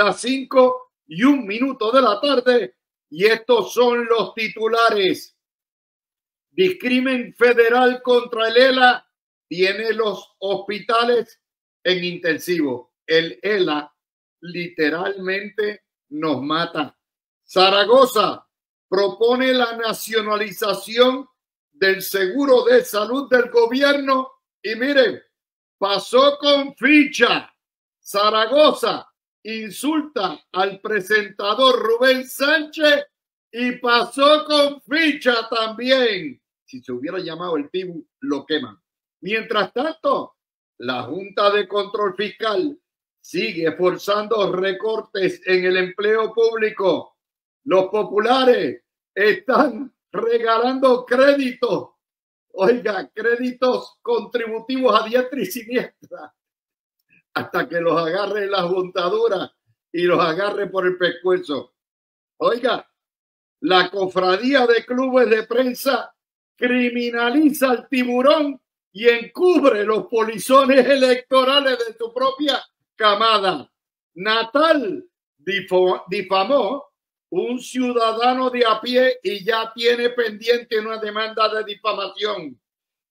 las 5:01 de la tarde y estos son los titulares. Discrimen federal contra el ELA tiene los hospitales en intensivo. El ELA literalmente nos mata. Zaragoza propone la nacionalización del seguro de salud del gobierno y miren, pasó con ficha. Zaragoza insulta al presentador Rubén Sánchez y pasó con ficha también. Si se hubiera llamado el Tibu, lo queman. Mientras tanto, la Junta de Control Fiscal sigue forzando recortes en el empleo público. Los populares están regalando créditos. Oiga, créditos contributivos a diestra y siniestra hasta que los agarre la juntadura y los agarre por el pescuezo. Oiga, la cofradía de clubes de prensa criminaliza al tiburón y encubre los polizones electorales de tu propia camada. Natal difamó un ciudadano de a pie y ya tiene pendiente una demanda de difamación.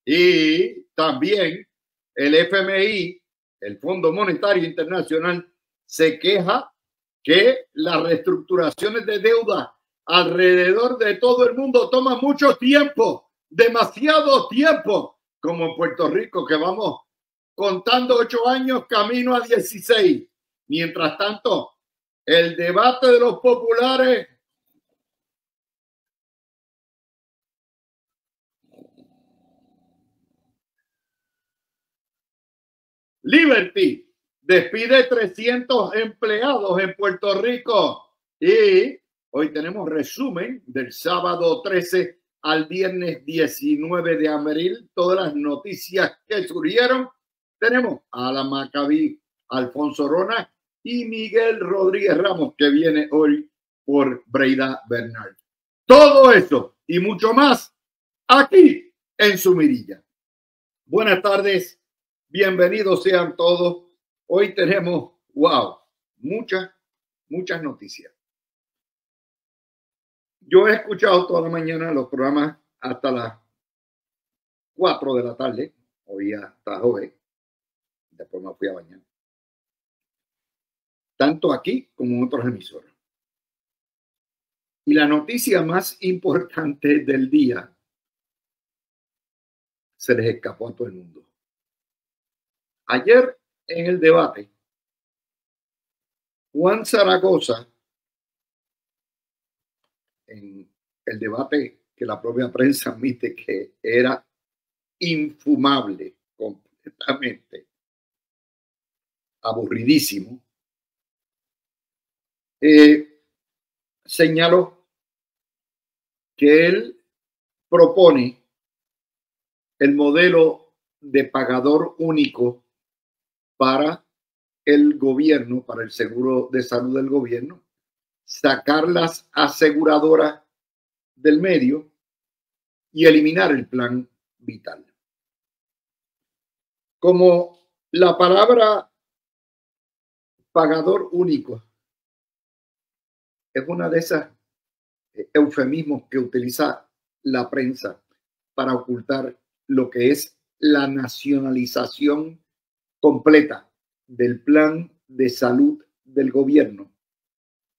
Y también el FMI, el Fondo Monetario Internacional, se queja que las reestructuraciones de deuda alrededor de todo el mundo toman mucho tiempo, demasiado tiempo, como en Puerto Rico, que vamos contando 8 años camino a 16. Mientras tanto, el debate de los populares Liberty despide 300 empleados en Puerto Rico y hoy tenemos resumen del sábado 13 al viernes 19 de abril, todas las noticias que surgieron. Tenemos a la Maccabi, Alfonso Rona y Miguel Rodríguez Ramos, que viene hoy por Breida Bernal. Todo eso y mucho más aquí en Su Mirilla. Buenas tardes. Bienvenidos sean todos. Hoy tenemos, muchas noticias. Yo he escuchado toda la mañana los programas hasta las 4 de la tarde. Hoy hasta hoy. Después me fui a bañar. Tanto aquí como en otros emisores. Y la noticia más importante del día se les escapó a todo el mundo. Ayer en el debate, Juan Zaragoza, en el debate que la propia prensa admite que era infumable, completamente aburridísimo, señaló que él propone el modelo de pagador único para el gobierno, para el seguro de salud del gobierno, sacar las aseguradoras del medio y eliminar el plan vital. Como la palabra pagador único es una de esas eufemismos que utiliza la prensa para ocultar lo que es la nacionalización completa del plan de salud del gobierno.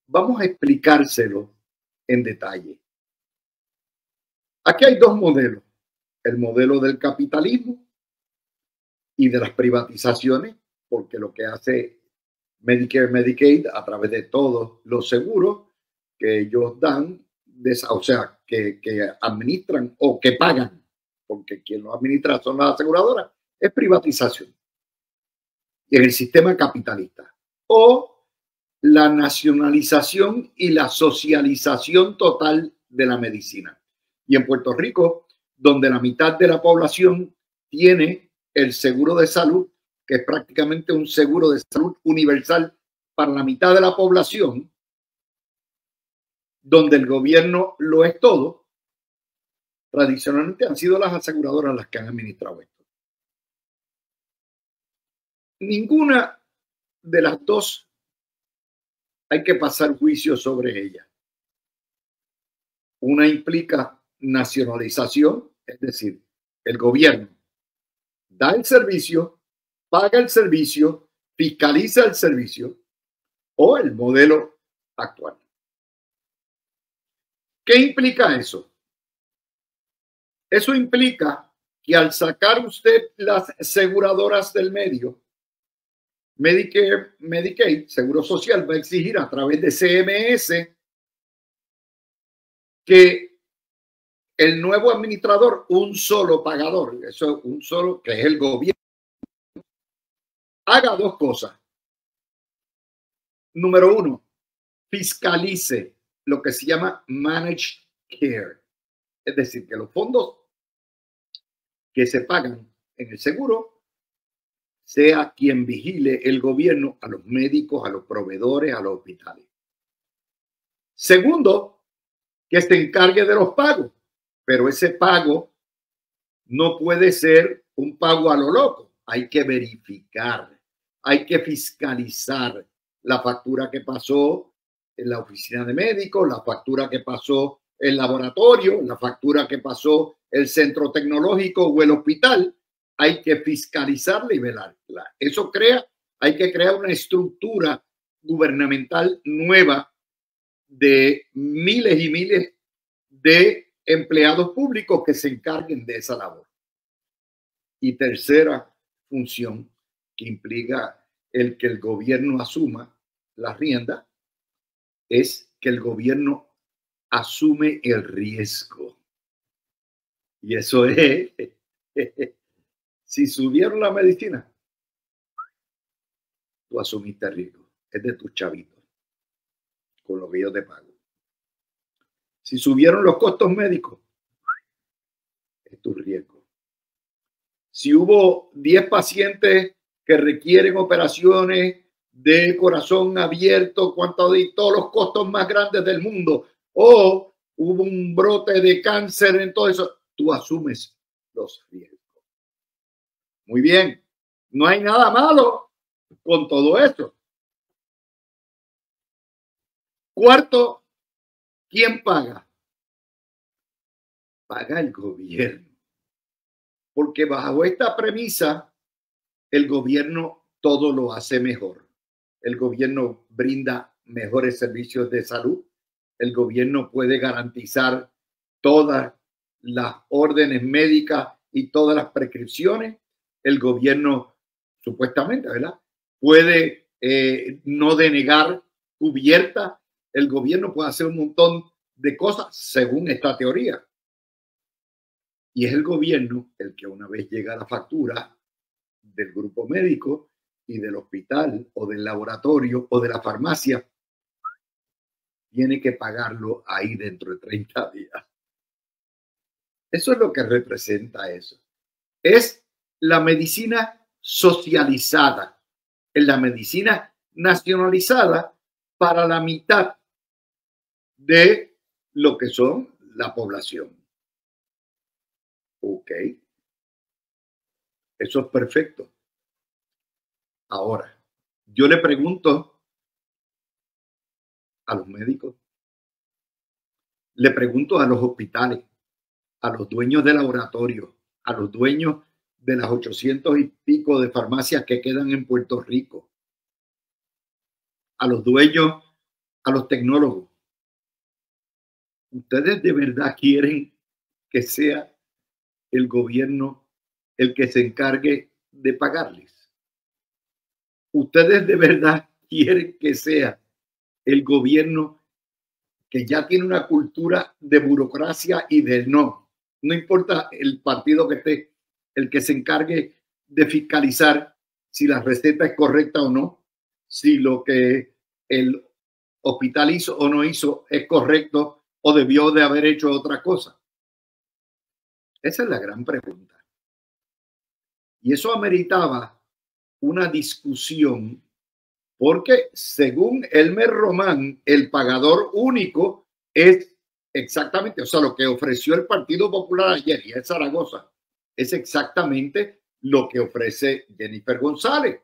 Vamos a explicárselo en detalle. Aquí hay dos modelos, el modelo del capitalismo y de las privatizaciones, porque lo que hace Medicare, Medicaid a través de todos los seguros que ellos dan, o sea, que administran o que pagan, porque quien lo administra son las aseguradoras, es privatización. Y en el sistema capitalista. O la nacionalización y la socialización total de la medicina. Y en Puerto Rico, donde la mitad de la población tiene el seguro de salud, que es prácticamente un seguro de salud universal para la mitad de la población, donde el gobierno lo es todo, tradicionalmente han sido las aseguradoras las que han administrado esto. Ninguna de las dos hay que pasar juicio sobre ella. Una implica nacionalización, es decir, el gobierno da el servicio, paga el servicio, fiscaliza el servicio, o el modelo actual. ¿Qué implica eso? Eso implica que al sacar usted las aseguradoras del medio, Medicare, Medicaid, Seguro Social va a exigir a través de CMS que el nuevo administrador, un solo pagador, eso un solo, que es el gobierno, haga dos cosas. Número uno, fiscalice lo que se llama managed care. Es decir, que los fondos que se pagan en el seguro sea quien vigile el gobierno a los médicos, a los proveedores, a los hospitales. Segundo, que se encargue de los pagos, pero ese pago no puede ser un pago a lo loco. Hay que verificar, hay que fiscalizar la factura que pasó en la oficina de médicos, la factura que pasó el laboratorio, la factura que pasó el centro tecnológico o el hospital. Hay que fiscalizarla y velarla. Eso hay que crear una estructura gubernamental nueva de miles y miles de empleados públicos que se encarguen de esa labor. Y tercera función que implica el que el gobierno asuma la rienda es que el gobierno asume el riesgo. Y eso es, si subieron la medicina, tú asumiste el riesgo. Es de tus chavitos, con lo que yo te pago. Si subieron los costos médicos, es tu riesgo. Si hubo 10 pacientes que requieren operaciones de corazón abierto, cuanto de todos los costos más grandes del mundo, o hubo un brote de cáncer en todo eso, tú asumes los riesgos. Muy bien, no hay nada malo con todo esto. Cuarto, ¿quién paga? Paga el gobierno. Porque bajo esta premisa, el gobierno todo lo hace mejor. El gobierno brinda mejores servicios de salud. El gobierno puede garantizar todas las órdenes médicas y todas las prescripciones. El gobierno, supuestamente, ¿verdad?, puede no denegar cubierta. El gobierno puede hacer un montón de cosas según esta teoría. Y es el gobierno el que, una vez llega la factura del grupo médico y del hospital o del laboratorio o de la farmacia, tiene que pagarlo ahí dentro de 30 días. Eso es lo que representa eso. Es la medicina socializada, es la medicina nacionalizada para la mitad de lo que son la población. Ok. Eso es perfecto. Ahora, yo le pregunto a los médicos, le pregunto a los hospitales, a los dueños de laboratorios, a los dueños de las 800 y pico de farmacias que quedan en Puerto Rico, a los dueños, a los tecnólogos. ¿Ustedes de verdad quieren que sea el gobierno el que se encargue de pagarles? ¿Ustedes de verdad quieren que sea el gobierno que ya tiene una cultura de burocracia y de no importa el partido que esté, el que se encargue de fiscalizar si la receta es correcta o no, si lo que el hospital hizo o no hizo es correcto o debió de haber hecho otra cosa? Esa es la gran pregunta. Y eso ameritaba una discusión, porque según Elmer Román, el pagador único es exactamente, o sea, lo que ofreció el Partido Popular ayer y en Zaragoza, es exactamente lo que ofrece Jennifer González.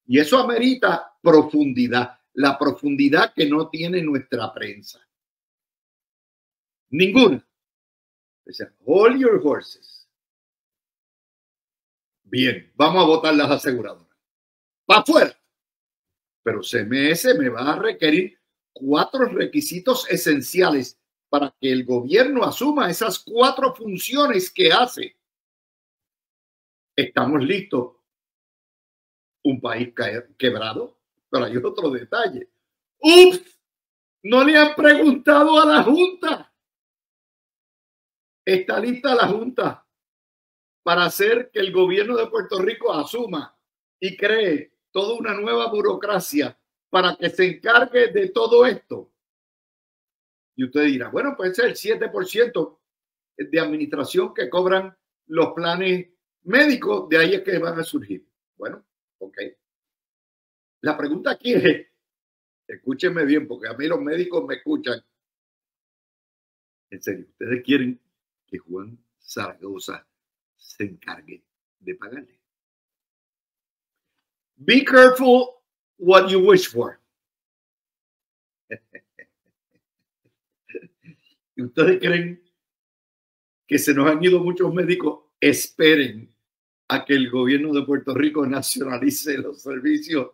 Y eso amerita profundidad. la profundidad que no tiene nuestra prensa. Ninguna. O sea, hold your horses. Bien, vamos a votar las aseguradoras. ¡Para afuera! Pero CMS me va a requerir 4 requisitos esenciales para que el gobierno asuma esas 4 funciones que hace. ¿Estamos listos? Un país quebrado. Pero hay otro detalle. ¡Ups! No le han preguntado a la Junta. ¿Está lista la Junta para hacer que el gobierno de Puerto Rico asuma y cree toda una nueva burocracia para que se encargue de todo esto? Y usted dirá, bueno, pues es el 7% de administración que cobran los planes médicos, de ahí es que van a surgir. Bueno, ok. La pregunta aquí es, escúchenme bien, porque a mí los médicos me escuchan. En serio, ¿ustedes quieren que Juan Zaragoza se encargue de pagarle? Be careful what you wish for. ¿Y ustedes creen que se nos han ido muchos médicos? Esperen a que el gobierno de Puerto Rico nacionalice los servicios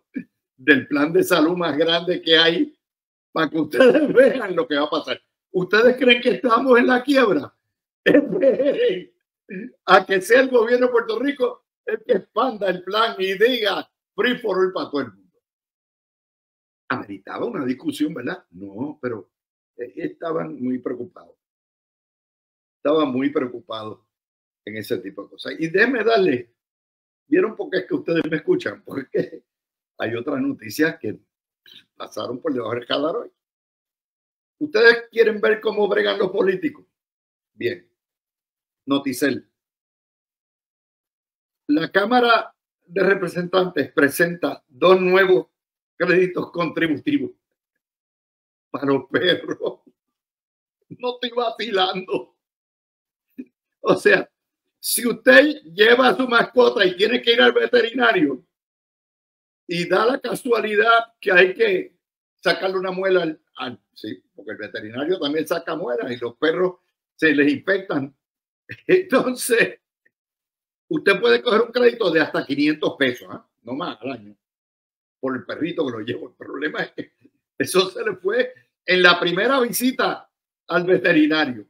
del plan de salud más grande que hay para que ustedes vean lo que va a pasar. ¿Ustedes creen que estamos en la quiebra? Esperen a que sea el gobierno de Puerto Rico el que expanda el plan y diga free for all para todo el mundo. Ameritaba una discusión, ¿verdad? No, pero estaban muy preocupados. Estaban muy preocupados en ese tipo de cosas. Y déjenme darle, ¿vieron por qué es que ustedes me escuchan? Porque hay otras noticias que pasaron por debajo del radar hoy. ¿Ustedes quieren ver cómo bregan los políticos? Bien. Noticel. La Cámara de Representantes presenta 2 nuevos créditos contributivos para los perros. No estoy vacilando. O sea, si usted lleva a su mascota y tiene que ir al veterinario y da la casualidad que hay que sacarle una muela sí, porque el veterinario también saca muelas y los perros se les infectan. Entonces, usted puede coger un crédito de hasta 500 pesos, ¿eh? No más al año, por el perrito que lo llevo. El problema es que eso se le fue en la primera visita al veterinario.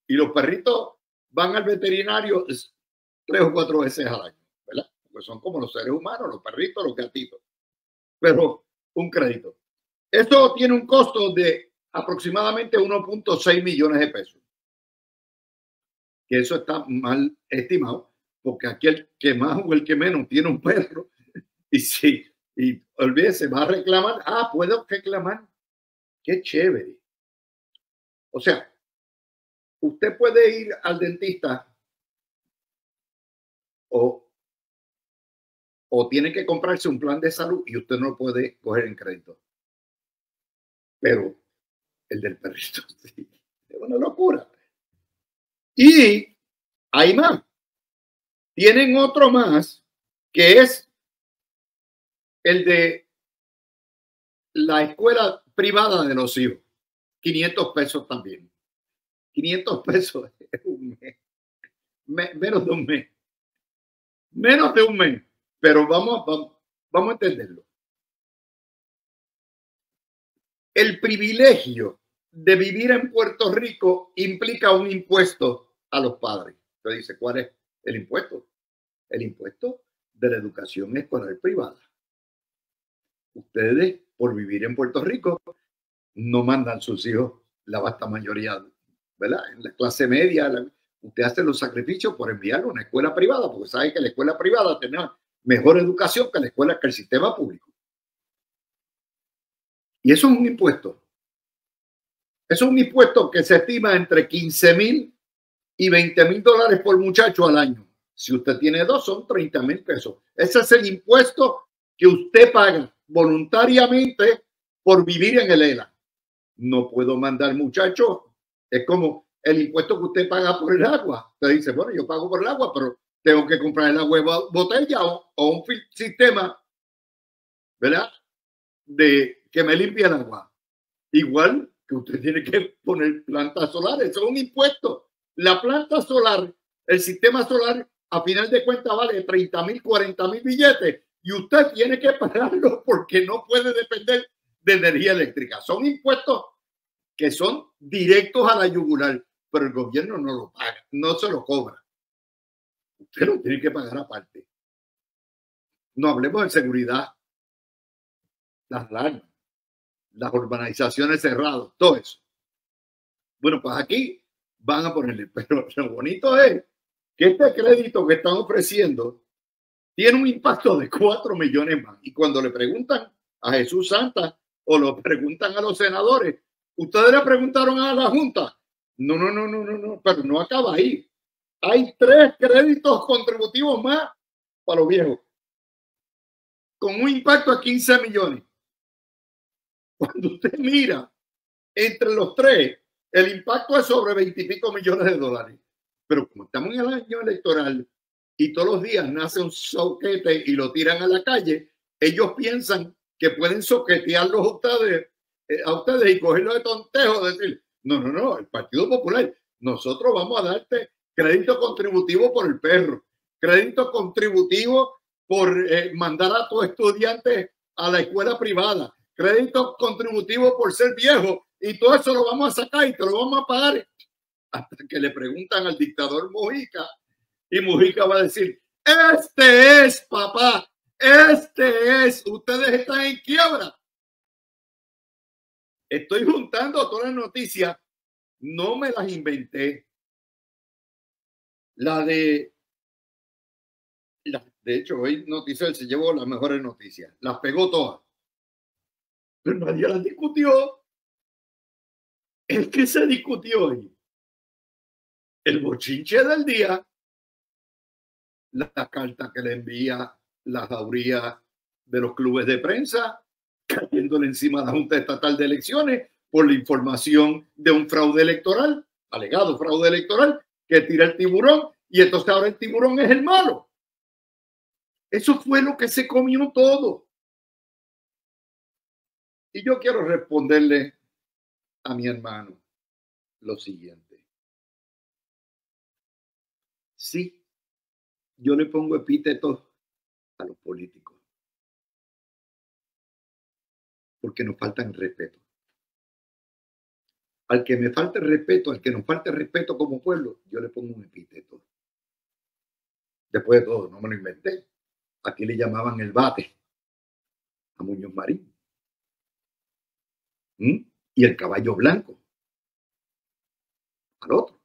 Y los perritos van al veterinario 3 o 4 veces al año, ¿verdad? Porque son como los seres humanos, los perritos, los gatitos. Pero un crédito. Esto tiene un costo de aproximadamente 1.6 millones de pesos. Que eso está mal estimado, porque aquí el que más o el que menos tiene un perro. Y si, y olvídese, va a reclamar. Ah, puedo reclamar. Qué chévere. O sea, usted puede ir al dentista o tiene que comprarse un plan de salud y usted no lo puede coger en crédito. Pero el del perrito, sí, es una locura. Y hay más. Tienen otro más que es el de la escuela privada de los hijos. 500 pesos también. 500 pesos es un mes. Menos de un mes. Menos de un mes. Pero vamos a entenderlo. El privilegio de vivir en Puerto Rico implica un impuesto a los padres. Entonces dice, ¿cuál es el impuesto? El impuesto de la educación escolar privada. Ustedes, por vivir en Puerto Rico, no mandan sus hijos, la vasta mayoría, ¿verdad? En la clase media, usted hace los sacrificios por enviarlo a una escuela privada, porque sabe que la escuela privada tiene mejor educación que la escuela, que el sistema público. Y eso es un impuesto. Eso es un impuesto que se estima entre 15,000 y 20,000 dólares por muchacho al año. Si usted tiene 2, son 30,000 pesos. Ese es el impuesto que usted paga voluntariamente por vivir en el ELA. No puedo mandar muchachos. Es como el impuesto que usted paga por el agua. Usted dice, bueno, yo pago por el agua, pero tengo que comprar el agua botella o un sistema, ¿verdad? De que me limpie el agua. Igual que usted tiene que poner plantas solares, eso es un impuesto. La planta solar, el sistema solar, a final de cuentas vale 30,000, 40,000 billetes y usted tiene que pagarlo porque no puede depender de energía eléctrica. Son impuestos que son directos a la yugular, pero el gobierno no lo paga, no se lo cobra. Usted lo tiene que pagar aparte. No hablemos de seguridad, las alarmas, las urbanizaciones cerradas, todo eso. Bueno, pues aquí van a ponerle, pero lo bonito es que este crédito que están ofreciendo tiene un impacto de 4 millones más. Y cuando le preguntan a Jesús Santa o lo preguntan a los senadores, ustedes le preguntaron a la Junta. No, pero no acaba ahí. Hay 3 créditos contributivos más para los viejos, con un impacto de 15 millones. Cuando usted mira entre los 3, el impacto es sobre 20 y pico millones de dólares. Pero como estamos en el año electoral y todos los días nace un soquete y lo tiran a la calle, ellos piensan que pueden soquetearlos a ustedes y cogerlos de tontejo, decir, no, el Partido Popular, nosotros vamos a darte crédito contributivo por el perro, crédito contributivo por mandar a tu estudiante a la escuela privada, crédito contributivo por ser viejo, y todo eso lo vamos a sacar y te lo vamos a pagar. Hasta que le preguntan al dictador Mujica, y Mujica va a decir, este es, papá, este es, ustedes están en quiebra. Estoy juntando todas las noticias, no me las inventé. De hecho, hoy Noticiel se llevó las mejores noticias, las pegó todas, pero nadie las discutió. Es que se discutió hoy el bochinche del día, la carta que le envía la jauría de los clubes de prensa, cayéndole encima a la Junta Estatal de Elecciones por la información de un fraude electoral, alegado fraude electoral, que tira el tiburón, y entonces ahora el tiburón es el malo. Eso fue lo que se comió todo. Y yo quiero responderle a mi hermano lo siguiente. Sí, yo le pongo epítetos a los políticos porque nos faltan respeto. Al que me falte respeto, al que nos falte respeto como pueblo, yo le pongo un epíteto. Después de todo, no me lo inventé. Aquí le llamaban el bate a Muñoz Marín. Y el caballo blanco al otro,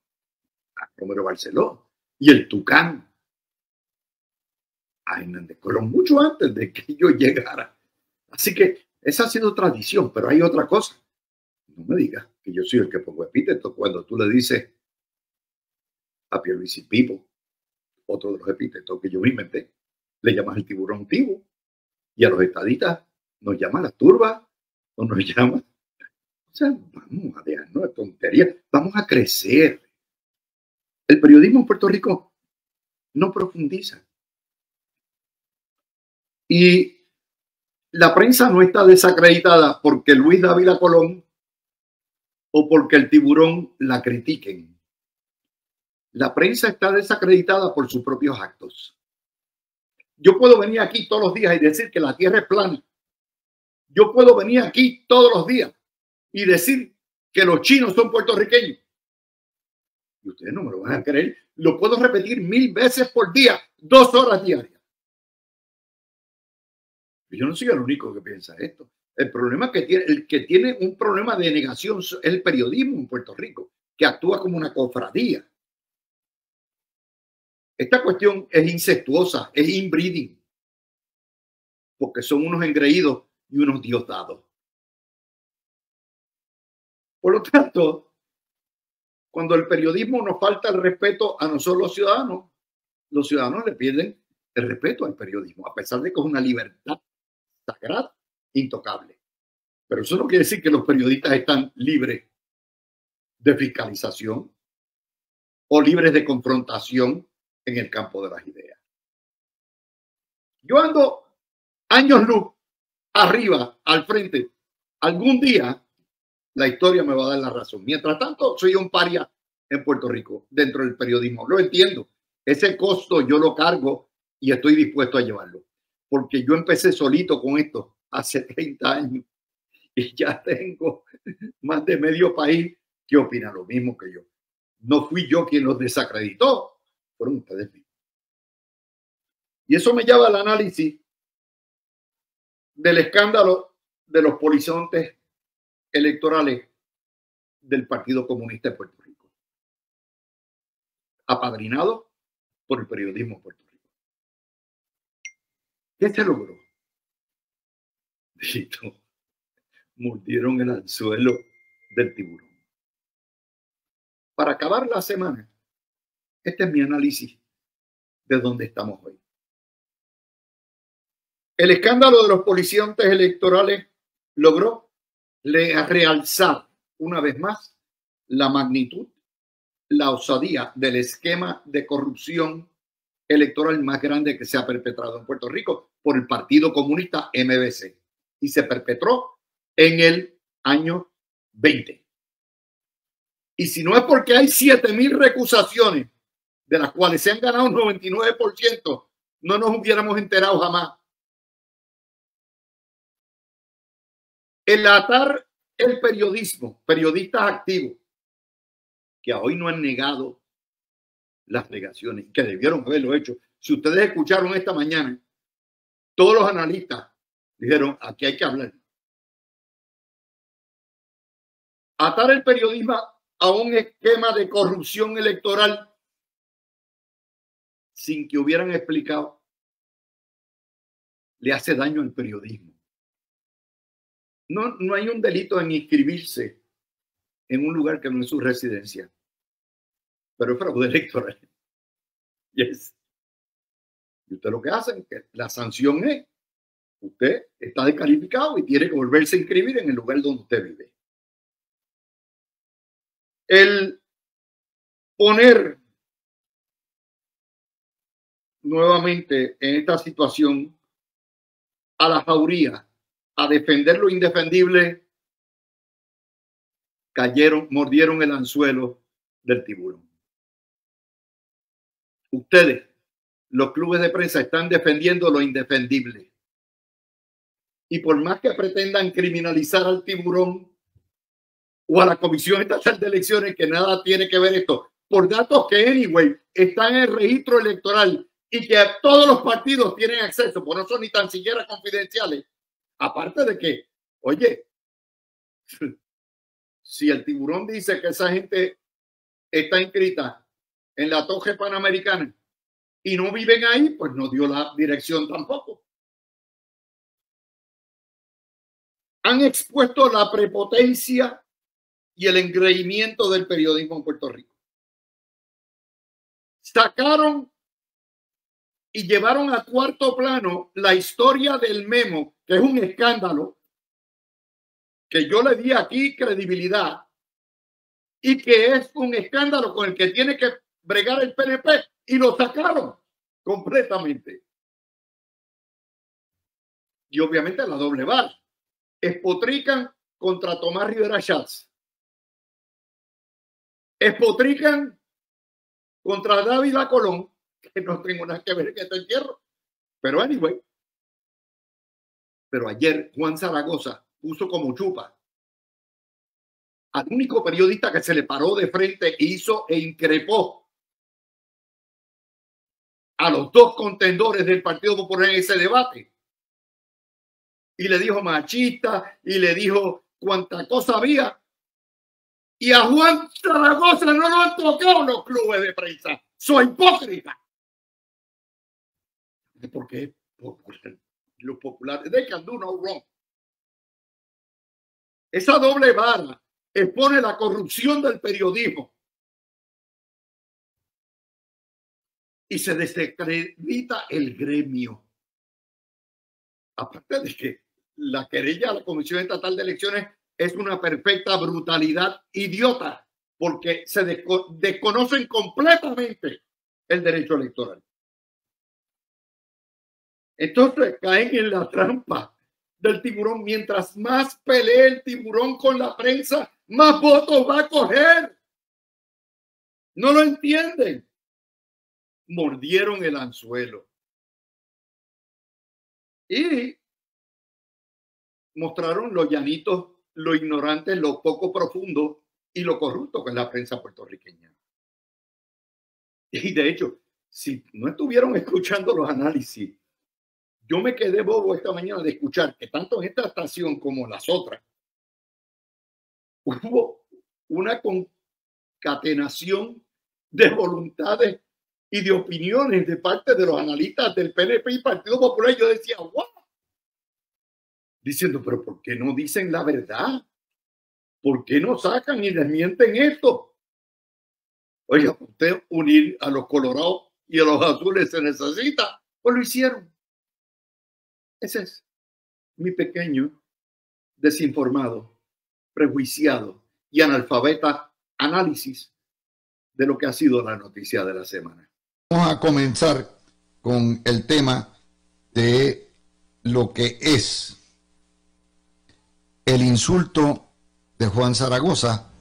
a Romero Barceló. Y el tucán a Hernández Colón, mucho antes de que yo llegara. Así que esa ha sido tradición, pero hay otra cosa. No me digas que yo soy el que pongo epítetos cuando tú le dices a Pierluisi Pipo, otro de los epítetos que yo me inventé, le llamas el tiburón tibo, y a los estadistas nos llaman las turbas, o nos llaman, o sea, vamos a dejarnos de tonterías, vamos a crecer. El periodismo en Puerto Rico no profundiza. Y la prensa no está desacreditada porque Luis Dávila Colón o porque el tiburón la critiquen. La prensa está desacreditada por sus propios actos. Yo puedo venir aquí todos los días y decir que la Tierra es plana. Yo puedo venir aquí todos los días y decir que los chinos son puertorriqueños. Y ustedes no me lo van a creer. Lo puedo repetir 1000 veces por día, 2 horas diarias. Yo no soy el único que piensa esto. El problema que tiene, el que tiene un problema de negación es el periodismo en Puerto Rico, que actúa como una cofradía. Esta cuestión es incestuosa, es inbreeding, porque son unos engreídos y unos diosados. Por lo tanto, cuando el periodismo nos falta el respeto a nosotros los ciudadanos le pierden el respeto al periodismo, a pesar de que es una libertad sagrada, intocable. Pero eso no quiere decir que los periodistas están libres de fiscalización o libres de confrontación en el campo de las ideas. Yo ando años luz arriba, al frente Algún día la historia me va a dar la razón. Mientras tanto, soy un paria en Puerto Rico dentro del periodismo. Lo entiendo. Ese costo yo lo cargo y estoy dispuesto a llevarlo. Porque yo empecé solito con esto hace 30 años y ya tengo más de medio país que opina lo mismo que yo. No fui yo quien los desacreditó, fueron ustedes mismos. Y eso me lleva al análisis del escándalo de los polizontes electorales del Partido Comunista de Puerto Rico, apadrinado por el periodismo de Puerto Rico. ¿Qué se logró? Mordieron el anzuelo del tiburón. Para acabar la semana, este es mi análisis de dónde estamos hoy. El escándalo de los polizontes electorales logró realzar una vez más la magnitud, la osadía del esquema de corrupción electoral más grande que se ha perpetrado en Puerto Rico por el Partido Comunista MBC y se perpetró en el año 20. Y si no es porque hay 7,000 recusaciones, de las cuales se han ganado un 99%, no nos hubiéramos enterado jamás. El atar el periodismo, periodistas activos, que hoy no han negado las alegaciones, que debieron haberlo hecho. Si ustedes escucharon esta mañana, todos los analistas dijeron, aquí hay que hablar. Atar el periodismo a un esquema de corrupción electoral sin que hubieran explicado, le hace daño al periodismo. No hay un delito en inscribirse en un lugar que no es su residencia, pero es fraude electoral. Yes. Y usted lo que hace, que la sanción es, usted está descalificado y tiene que volverse a inscribir en el lugar donde usted vive. El poner nuevamente en esta situación a la jauría a defender lo indefendible, mordieron el anzuelo del tiburón. Ustedes, los clubes de prensa, están defendiendo lo indefendible. Y por más que pretendan criminalizar al tiburón o a la Comisión Estatal de Elecciones, que nada tiene que ver esto, por datos que anyway están en el registro electoral y que todos los partidos tienen acceso, pues no son ni tan siquiera confidenciales. Aparte de que, oye, si el tiburón dice que esa gente está inscrita en la Torre Panamericana y no viven ahí, pues no dio la dirección tampoco. Han expuesto la prepotencia y el engreimiento del periodismo en Puerto Rico. Sacaron y llevaron a cuarto plano la historia del memo, que es un escándalo, que yo le di aquí credibilidad y que es un escándalo con el que tiene que bregar el PNP, y lo sacaron completamente. Y obviamente la doble vara. Espotrican contra Tomás Rivera Schatz. Espotrican contra Dávila Colón, que no tengo nada que ver en este entierro. Pero anyway. Pero ayer Juan Zaragoza puso como chupa al único periodista que se le paró de frente e hizo e increpó a los dos contendores del Partido Popular en ese debate. Y le dijo machista y le dijo cuánta cosa había. Y a Juan Zaragoza no lo han tocado los clubes de prensa. Soy hipócrita. ¿Por qué? Porque los populares, they can do no wrong. Esa doble vara expone la corrupción del periodismo y se desacredita el gremio. Aparte de que la querella a la Comisión Estatal de Elecciones es una perfecta brutalidad idiota, porque se desconocen completamente el derecho electoral. Entonces caen en la trampa del tiburón. Mientras más pelee el tiburón con la prensa, más votos va a coger. No lo entienden. Mordieron el anzuelo y mostraron lo llanitos, lo ignorante, lo poco profundo y lo corrupto que es la prensa puertorriqueña. Y de hecho, si no estuvieron escuchando los análisis, yo me quedé bobo esta mañana de escuchar que tanto en esta estación como en las otras hubo una concatenación de voluntades y de opiniones de parte de los analistas del PNP y Partido Popular. Yo decía, wow, diciendo, pero ¿por qué no dicen la verdad? ¿Por qué no sacan y desmienten esto? Oiga, usted unir a los colorados y a los azules se necesita, pues lo hicieron. Ese es mi pequeño, desinformado, prejuiciado y analfabeta análisis de lo que ha sido la noticia de la semana. Vamos a comenzar con el tema de lo que es el insulto de Juan Zaragoza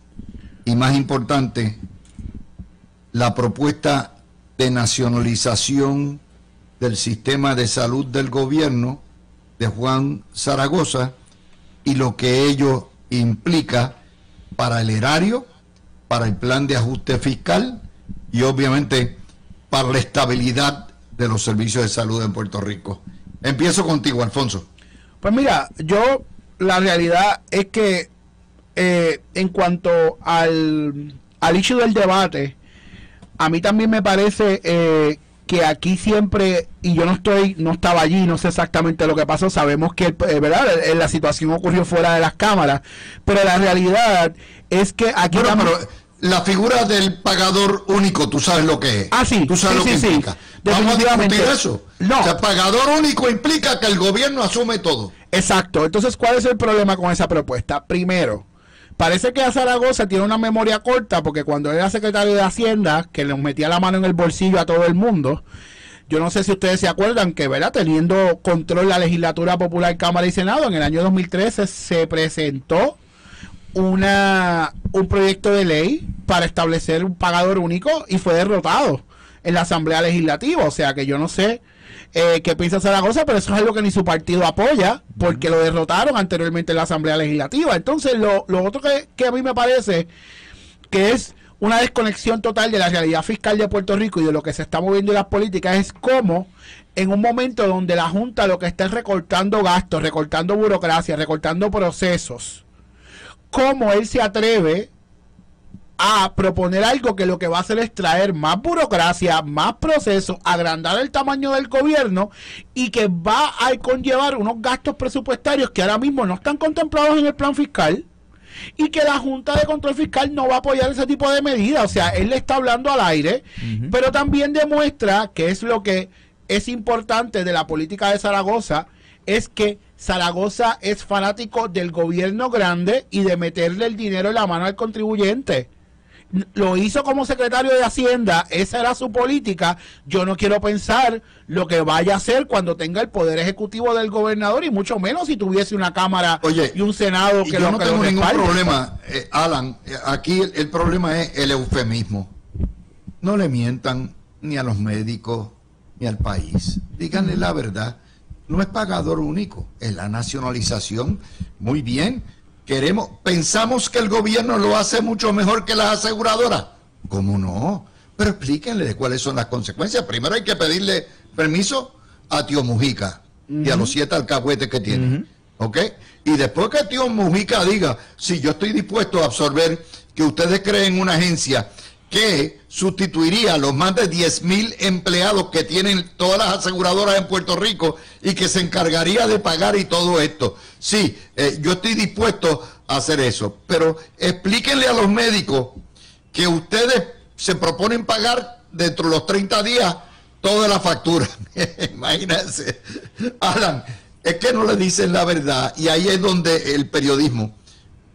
y, más importante, la propuesta de nacionalización del sistema de salud del gobierno de Juan Zaragoza y lo que ello implica para el erario, para el plan de ajuste fiscal y obviamente para la estabilidad de los servicios de salud en Puerto Rico. Empiezo contigo, Alfonso. Pues mira, la realidad es que en cuanto al issue del debate, a mí también me parece que aquí siempre, y yo no estaba allí, no sé exactamente lo que pasó, sabemos que ¿verdad? La situación ocurrió fuera de las cámaras, pero la realidad es que aquí pero la figura del pagador único, tú sabes lo que es. Ah, sí. Tú sabes lo que implica. Vamos a discutir eso. No. O sea, pagador único implica que el gobierno asume todo. Exacto. Entonces, ¿cuál es el problema con esa propuesta? Primero, parece que a Zaragoza tiene una memoria corta, porque cuando era secretario de Hacienda, que le metía la mano en el bolsillo a todo el mundo, yo no sé si ustedes se acuerdan que, ¿verdad?, teniendo control la legislatura popular, Cámara y Senado, en el año 2013 se presentó un proyecto de ley para establecer un pagador único y fue derrotado en la Asamblea Legislativa. O sea que yo no sé qué piensa Zaragoza, pero eso es algo que ni su partido apoya, porque lo derrotaron anteriormente en la Asamblea Legislativa. Entonces lo otro que a mí me parece que es una desconexión total de la realidad fiscal de Puerto Rico y de lo que se está moviendo en las políticas es cómo en un momento donde la Junta lo que está es recortando gastos, recortando burocracia, recortando procesos, cómo él se atreve a proponer algo que lo que va a hacer es traer más burocracia, más procesos, agrandar el tamaño del gobierno y que va a conllevar unos gastos presupuestarios que ahora mismo no están contemplados en el plan fiscal y que la Junta de Control Fiscal no va a apoyar ese tipo de medidas. O sea, él le está hablando al aire, pero también demuestra que es lo que es importante de la política de Zaragoza, es que Zaragoza es fanático del gobierno grande y de meterle el dinero en la mano al contribuyente. Lo hizo como secretario de Hacienda, esa era su política. Yo no quiero pensar lo que vaya a hacer cuando tenga el poder ejecutivo del gobernador y mucho menos si tuviese una Cámara y un Senado que yo no tengo ningún problema, Alan. Aquí el problema es el eufemismo. No le mientan ni a los médicos ni al país. Díganle la verdad. No es pagador único, es la nacionalización. Muy bien. Pensamos que el gobierno lo hace mucho mejor que las aseguradoras. ¿Cómo no? Pero explíquenle de cuáles son las consecuencias. Primero hay que pedirle permiso a Tío Mujica y a los 7 alcahuetes que tiene. ¿Ok? Y después que Tío Mujica diga, si yo estoy dispuesto a absorber que ustedes creen una agencia que sustituiría a los más de 10,000 empleados que tienen todas las aseguradoras en Puerto Rico y que se encargaría de pagar y todo esto. Sí, yo estoy dispuesto a hacer eso, pero explíquenle a los médicos que ustedes se proponen pagar dentro de los 30 días toda la factura. Imagínense. Alan, es que no le dicen la verdad y ahí es donde el periodismo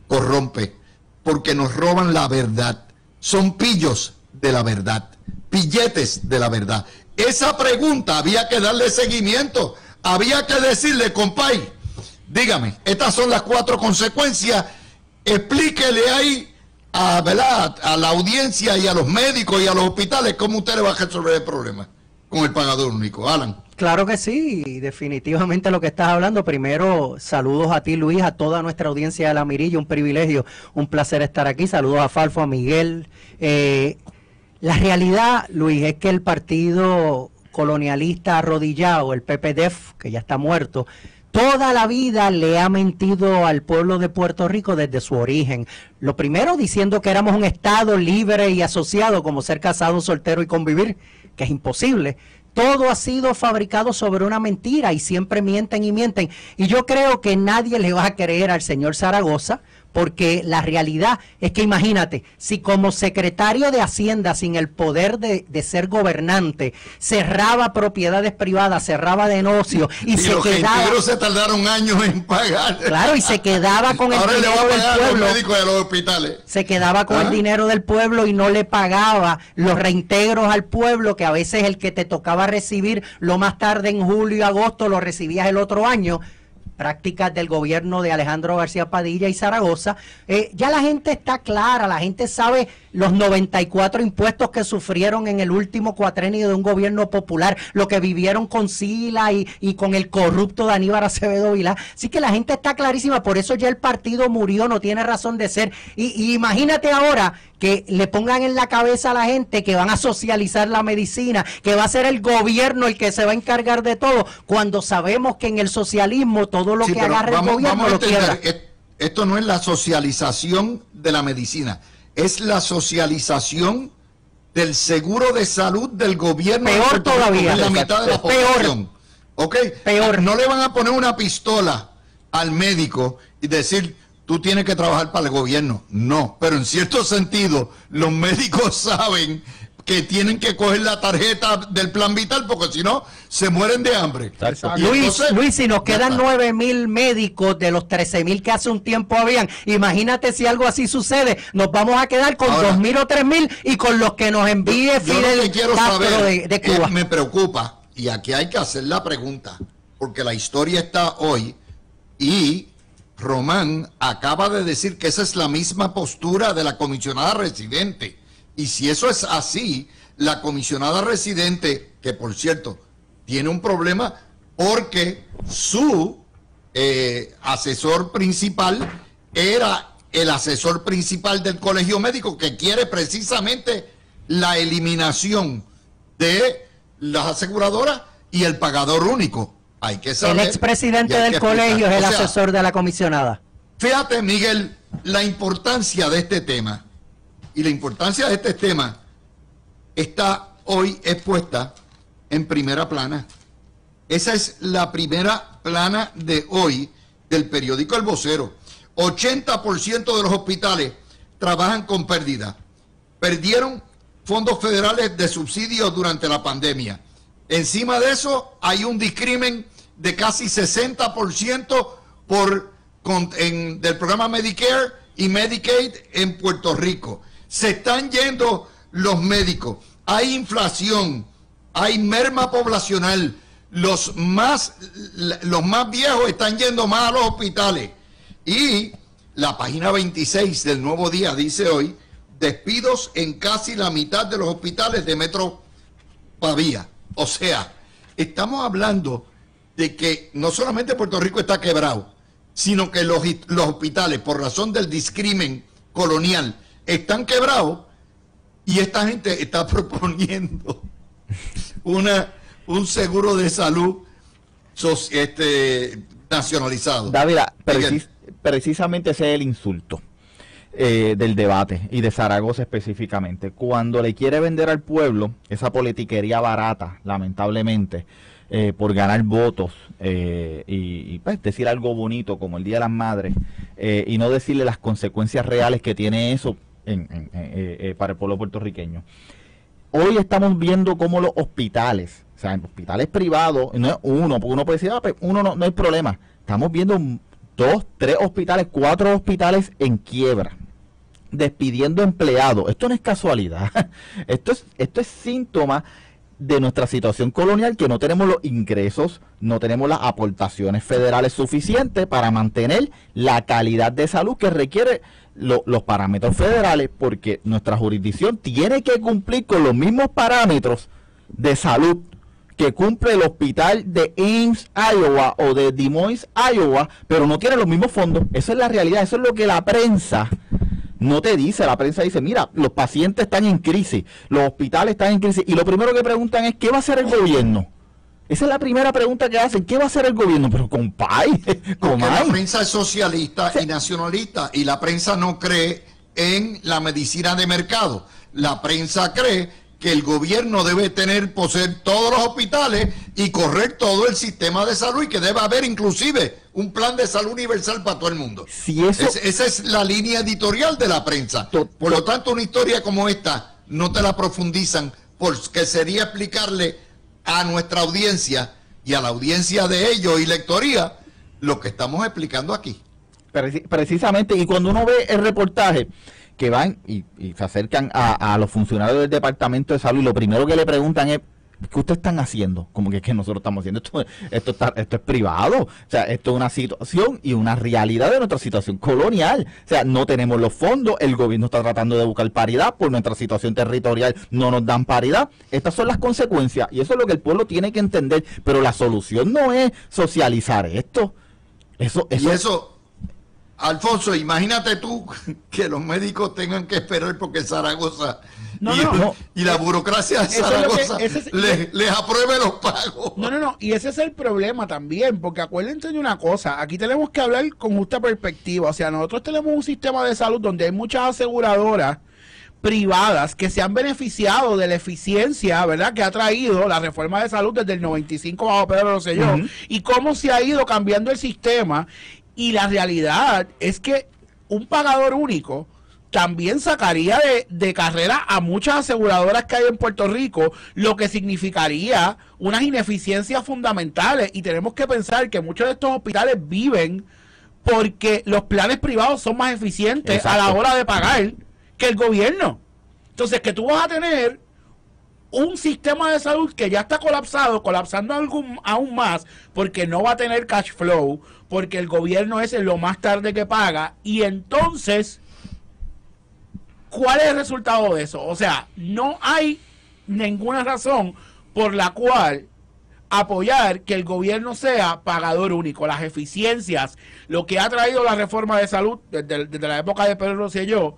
corrompe, porque nos roban la verdad. Son pillos de la verdad, pilletes de la verdad. Esa pregunta había que darle seguimiento, había que decirle, compay, Dígame, estas son las 4 consecuencias. Explíquele ahí a, ¿verdad?, a la audiencia y a los médicos y a los hospitales cómo usted le va a resolver el problema con el pagador único. Alan. Claro que sí, definitivamente lo que estás hablando. Primero, saludos a ti, Luis, a toda nuestra audiencia de La Mirilla, un privilegio, un placer estar aquí. Saludos a Falfo, a Miguel. La realidad, Luis, es que el partido colonialista arrodillado, el PPDEF, que ya está muerto, toda la vida le ha mentido al pueblo de Puerto Rico desde su origen. Lo primero diciendo que éramos un estado libre y asociado, como ser casado, soltero y convivir, que es imposible. Todo ha sido fabricado sobre una mentira y siempre mienten y mienten. Y yo creo que nadie le va a creer al señor Zaragoza, porque la realidad es que imagínate, si como secretario de Hacienda, sin el poder de ser gobernante, cerraba propiedades privadas, cerraba de negocio y se los quedaba... Pero se tardaron años en pagar. Claro, y se quedaba con el Ahora dinero le va a del pagar a pueblo. los médicos de los hospitales. Se quedaba con el dinero del pueblo y no le pagaba los reintegros al pueblo, que a veces el que te tocaba recibir lo más tarde en julio y agosto lo recibías el otro año. Prácticas del gobierno de Alejandro García Padilla y Zaragoza. Ya la gente está clara, la gente sabe los 94 impuestos que sufrieron en el último cuatrenio de un gobierno popular, lo que vivieron con Sila y con el corrupto de Aníbal Acevedo Vilá. Así que la gente está clarísima, por eso ya el partido murió, no tiene razón de ser. Y imagínate ahora que le pongan en la cabeza a la gente que van a socializar la medicina, que va a ser el gobierno el que se va a encargar de todo, cuando sabemos que en el socialismo todo lo que agarra el gobierno lo quiebra. Esto no es la socialización de la medicina, es la socialización del seguro de salud del gobierno. Peor todavía. La mitad de la población. Peor. No le van a poner una pistola al médico y decir, tú tienes que trabajar para el gobierno. No, pero en cierto sentido, los médicos saben que tienen que coger la tarjeta del plan vital porque si no, se mueren de hambre. Luis, si nos quedan 9,000 médicos de los 13,000 que hace un tiempo habían, imagínate si algo así sucede, nos vamos a quedar con 2,000 o 3,000 y con los que nos envíe Fidel Castro de Cuba. Me preocupa, y aquí hay que hacer la pregunta, porque la historia está hoy y Román acaba de decir que esa es la misma postura de la comisionada residente. Y si eso es así, la comisionada residente, que por cierto tiene un problema porque su asesor principal era el asesor principal del colegio médico, que quiere precisamente la eliminación de las aseguradoras y el pagador único. Hay que saber. El expresidente del colegio es el asesor de la comisionada. Fíjate, Miguel, la importancia de este tema. Y la importancia de este tema está hoy expuesta en primera plana. Esa es la primera plana de hoy del periódico El Vocero. 80% de los hospitales trabajan con pérdida. Perdieron fondos federales de subsidios durante la pandemia. Encima de eso hay un discrimen de casi 60% del programa Medicare y Medicaid en Puerto Rico. Se están yendo los médicos, hay inflación, hay merma poblacional, los más viejos están yendo más a los hospitales. Y la página 26 del Nuevo Día dice hoy, despidos en casi la mitad de los hospitales de Metro Pavía. O sea, estamos hablando de que no solamente Puerto Rico está quebrado, sino que los hospitales, por razón del discrimen colonial, están quebrados y esta gente está proponiendo un seguro de salud nacionalizado. David, precisamente ese es el insulto del debate y de Zaragoza específicamente. Cuando le quiere vender al pueblo esa politiquería barata, lamentablemente, por ganar votos y pues, decir algo bonito como el Día de las Madres y no decirle las consecuencias reales que tiene eso para el pueblo puertorriqueño. Hoy estamos viendo cómo los hospitales, o sea, en hospitales privados, no es uno, porque uno puede decir, pues uno no hay problema. Estamos viendo 2, 3 hospitales, 4 hospitales en quiebra, despidiendo empleados. Esto no es casualidad. Esto es síntoma de nuestra situación colonial, que no tenemos los ingresos, no tenemos las aportaciones federales suficientes para mantener la calidad de salud que requiere los parámetros federales, porque nuestra jurisdicción tiene que cumplir con los mismos parámetros de salud que cumple el hospital de Ames, Iowa, o de Des Moines, Iowa, pero no tiene los mismos fondos. Esa es la realidad, eso es lo que la prensa no te dice. La prensa dice, mira, los pacientes están en crisis, los hospitales están en crisis, y lo primero que preguntan es, ¿qué va a hacer el gobierno? Esa es la primera pregunta que hacen, ¿qué va a hacer el gobierno? Pero compay, porque la prensa es socialista y nacionalista, y la prensa no cree en la medicina de mercado. La prensa cree que el gobierno debe poseer todos los hospitales y correr todo el sistema de salud, y que debe haber inclusive un plan de salud universal para todo el mundo. Si eso... esa es la línea editorial de la prensa. Por lo tanto, una historia como esta no te la profundizan, porque sería explicarle a nuestra audiencia y a la audiencia de ellos y lectoría lo que estamos explicando aquí. Precisamente, y cuando uno ve el reportaje, que van y se acercan a los funcionarios del Departamento de Salud, y lo primero que le preguntan es, ¿qué ustedes están haciendo? Como que nosotros estamos haciendo esto es privado. O sea, esto es una situación y una realidad de nuestra situación colonial. O sea, no tenemos los fondos, el gobierno está tratando de buscar paridad, por nuestra situación territorial no nos dan paridad. Estas son las consecuencias, y eso es lo que el pueblo tiene que entender. Pero la solución no es socializar esto. Eso, Alfonso, imagínate tú que los médicos tengan que esperar porque Zaragoza y la burocracia de Zaragoza les apruebe los pagos. No, y ese es el problema también, porque acuérdense de una cosa, aquí tenemos que hablar con justa perspectiva. O sea, nosotros tenemos un sistema de salud donde hay muchas aseguradoras privadas que se han beneficiado de la eficiencia, ¿verdad?, que ha traído la reforma de salud desde el 95 bajo Pedro Rosselló, y cómo se ha ido cambiando el sistema. Y la realidad es que un pagador único también sacaría de carrera a muchas aseguradoras que hay en Puerto Rico, lo que significaría unas ineficiencias fundamentales. Y tenemos que pensar que muchos de estos hospitales viven porque los planes privados son más eficientes a la hora de pagar que el gobierno. Entonces, que tú vas a tener un sistema de salud que ya está colapsando aún más, porque no va a tener cash flow, porque el gobierno es lo más tarde que paga. Y entonces, ¿cuál es el resultado de eso? O sea, no hay ninguna razón por la cual apoyar que el gobierno sea pagador único. Las eficiencias, lo que ha traído la reforma de salud desde la época de Pedro Rosselló,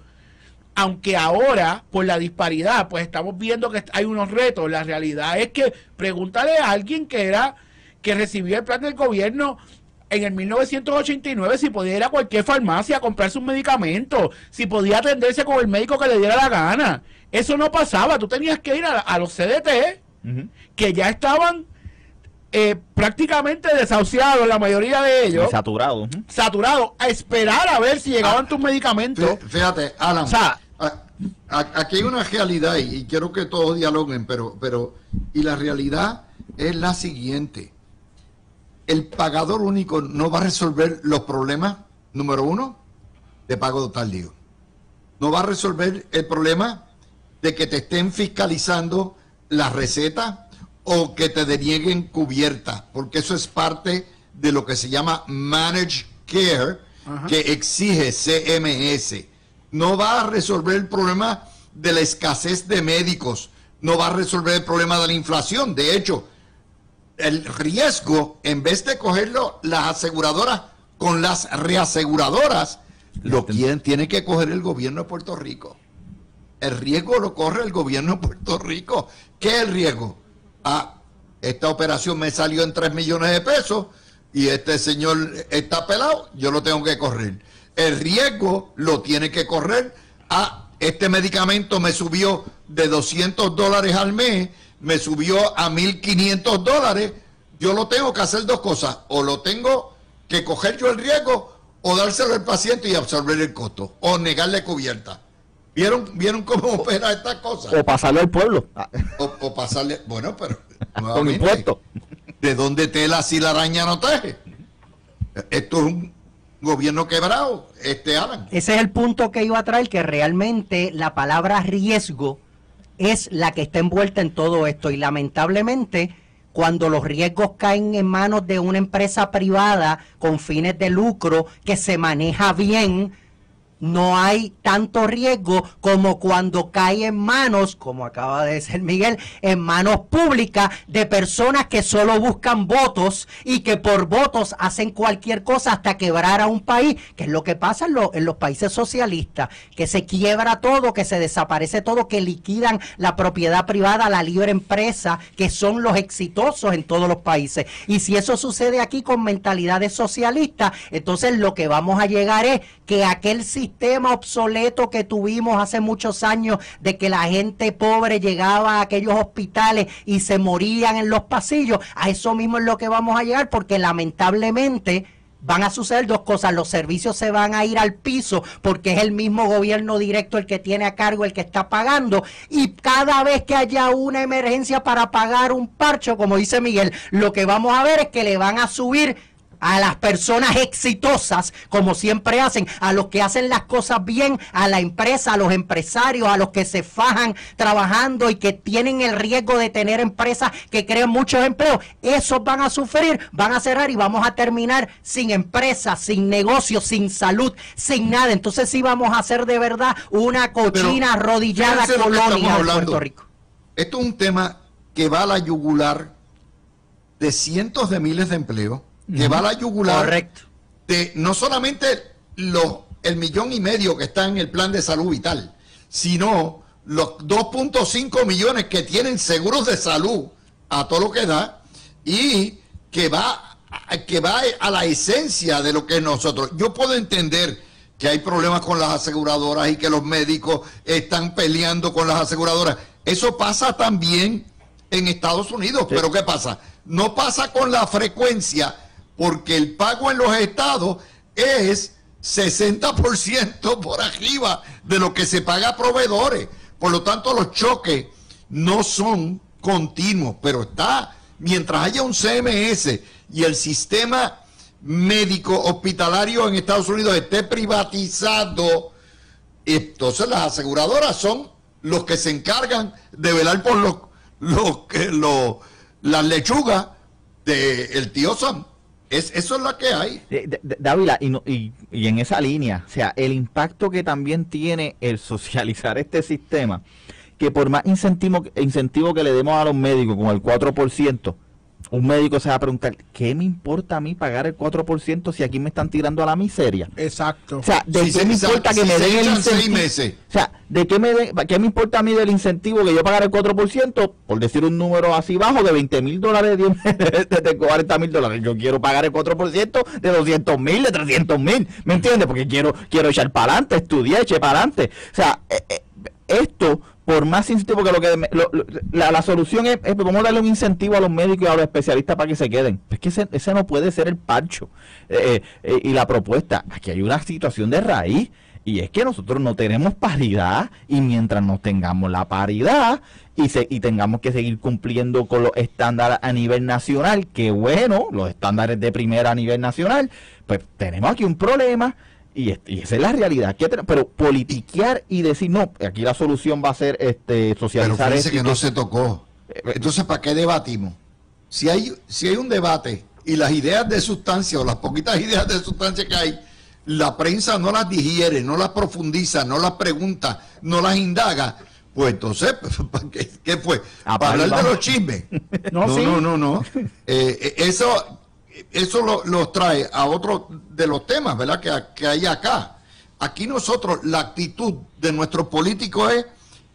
aunque ahora, por la disparidad, pues estamos viendo que hay unos retos. La realidad es que pregúntale a alguien que recibió el plan del gobierno en el 1989 si podía ir a cualquier farmacia a comprarse un medicamento, si podía atenderse con el médico que le diera la gana. Eso no pasaba. Tú tenías que ir a los CDT, que ya estaban prácticamente desahuciados, la mayoría de ellos. Saturados, a esperar a ver si llegaban tus medicamentos. Fíjate, Alan, o sea, aquí hay una realidad, y quiero que todos dialoguen, pero y la realidad es la siguiente: el pagador único no va a resolver los problemas, número uno, de pago tardío. No va a resolver el problema de que te estén fiscalizando las recetas o que te denieguen cubierta, porque eso es parte de lo que se llama Managed Care, que exige CMS. No va a resolver el problema de la escasez de médicos, no va a resolver el problema de la inflación. De hecho, el riesgo, en vez de cogerlo las aseguradoras con las reaseguradoras, tiene que coger el gobierno de Puerto Rico. El riesgo lo corre el gobierno de Puerto Rico. ¿Qué es el riesgo? Esta operación me salió en 3 millones de pesos y este señor está pelado, yo lo tengo que correr. El riesgo lo tiene que correr este medicamento me subió de $200 al mes, me subió a $1,500. Yo lo tengo que hacer dos cosas: o lo tengo que coger yo el riesgo, o dárselo al paciente y absorber el costo, o negarle cubierta. ¿Vieron cómo opera estas cosas? O pasarle al pueblo. O pasarle, bueno, pero con impuestos. ¿De dónde tela si la araña no teje? Esto es un gobierno quebrado, Alan. Ese es el punto que iba a traer, que realmente la palabra riesgo es la que está envuelta en todo esto y lamentablemente cuando los riesgos caen en manos de una empresa privada con fines de lucro que se maneja bien, no hay tanto riesgo como cuando cae en manos, como acaba de decir Miguel, en manos públicas de personas que solo buscan votos y que por votos hacen cualquier cosa hasta quebrar a un país, que es lo que pasa en los países socialistas, que se quiebra todo, que se desaparece todo, que liquidan la propiedad privada, la libre empresa, que son los exitosos en todos los países. Y si eso sucede aquí con mentalidades socialistas, entonces lo que vamos a llegar es que aquel sistema obsoleto que tuvimos hace muchos años de que la gente pobre llegaba a aquellos hospitales y se morían en los pasillos, a eso mismo es lo que vamos a llegar, porque lamentablemente van a suceder dos cosas: los servicios se van a ir al piso porque es el mismo gobierno directo el que tiene a cargo, el que está pagando, y cada vez que haya una emergencia para pagar un parcho, como dice Miguel, lo que vamos a ver es que le van a subir a las personas exitosas, como siempre hacen, a los que hacen las cosas bien, a la empresa, a los empresarios, a los que se fajan trabajando y que tienen el riesgo de tener empresas que crean muchos empleos. Esos van a sufrir, van a cerrar y vamos a terminar sin empresas, sin negocios, sin salud, sin nada. Entonces sí vamos a hacer de verdad una cochina arrodillada colonia de Puerto Rico. Esto es un tema que va a la yugular de cientos de miles de empleos, que va a la yugular. Correcto. De no solamente el 1,5 millones que está en el plan de salud vital, sino los 2.5 millones que tienen seguros de salud a todo lo que da, y que va a la esencia de lo que es nosotros. Yo puedo entender que hay problemas con las aseguradoras y que los médicos están peleando con las aseguradoras. Eso pasa también en Estados Unidos, sí. Pero ¿qué pasa? No pasa con la frecuencia, porque el pago en los estados es 60% por arriba de lo que se paga a proveedores. Por lo tanto, los choques no son continuos, pero mientras haya un CMS y el sistema médico hospitalario en Estados Unidos esté privatizado, entonces las aseguradoras son los que se encargan de velar por las lechugas del tío Sam. Eso es lo que hay. Dávila, y en esa línea, o sea, el impacto que también tiene el socializar este sistema, que por más incentivo que le demos a los médicos con el 4%, un médico se va a preguntar, ¿qué me importa a mí pagar el 4% si aquí me están tirando a la miseria? Exacto. O sea, ¿de qué me importa que me den el incentivo? 6 meses. O sea, ¿qué me importa a mí del incentivo que yo pagar el 4%? Por decir un número así bajo, de $20,000, de $40,000. Yo quiero pagar el 4% de $200,000, de $300,000. ¿Me entiendes? Porque quiero echar para adelante, estudiar, echar para adelante. O sea, esto, por más incentivo que la solución es vamos a darle un incentivo a los médicos y a los especialistas para que se queden. Es que ese no puede ser el parcho. Y la propuesta, aquí hay una situación de raíz, y es que nosotros no tenemos paridad, y mientras no tengamos la paridad y tengamos que seguir cumpliendo con los estándares a nivel nacional, que bueno, los estándares de primera a nivel nacional, pues tenemos aquí un problema. Y esa es la realidad. Pero politiquear y decir, no, aquí la solución va a ser socializar. Pero fíjense que no se tocó. Entonces, ¿para qué debatimos? Si hay un debate y las ideas de sustancia o las poquitas ideas de sustancia que hay, la prensa no las digiere, no las profundiza, no las pregunta, no las indaga, pues entonces, ¿qué fue? ¿Para hablar de los chismes? No. Eso los trae a otro de los temas, ¿verdad? Que hay acá. Aquí nosotros, la actitud de nuestros políticos es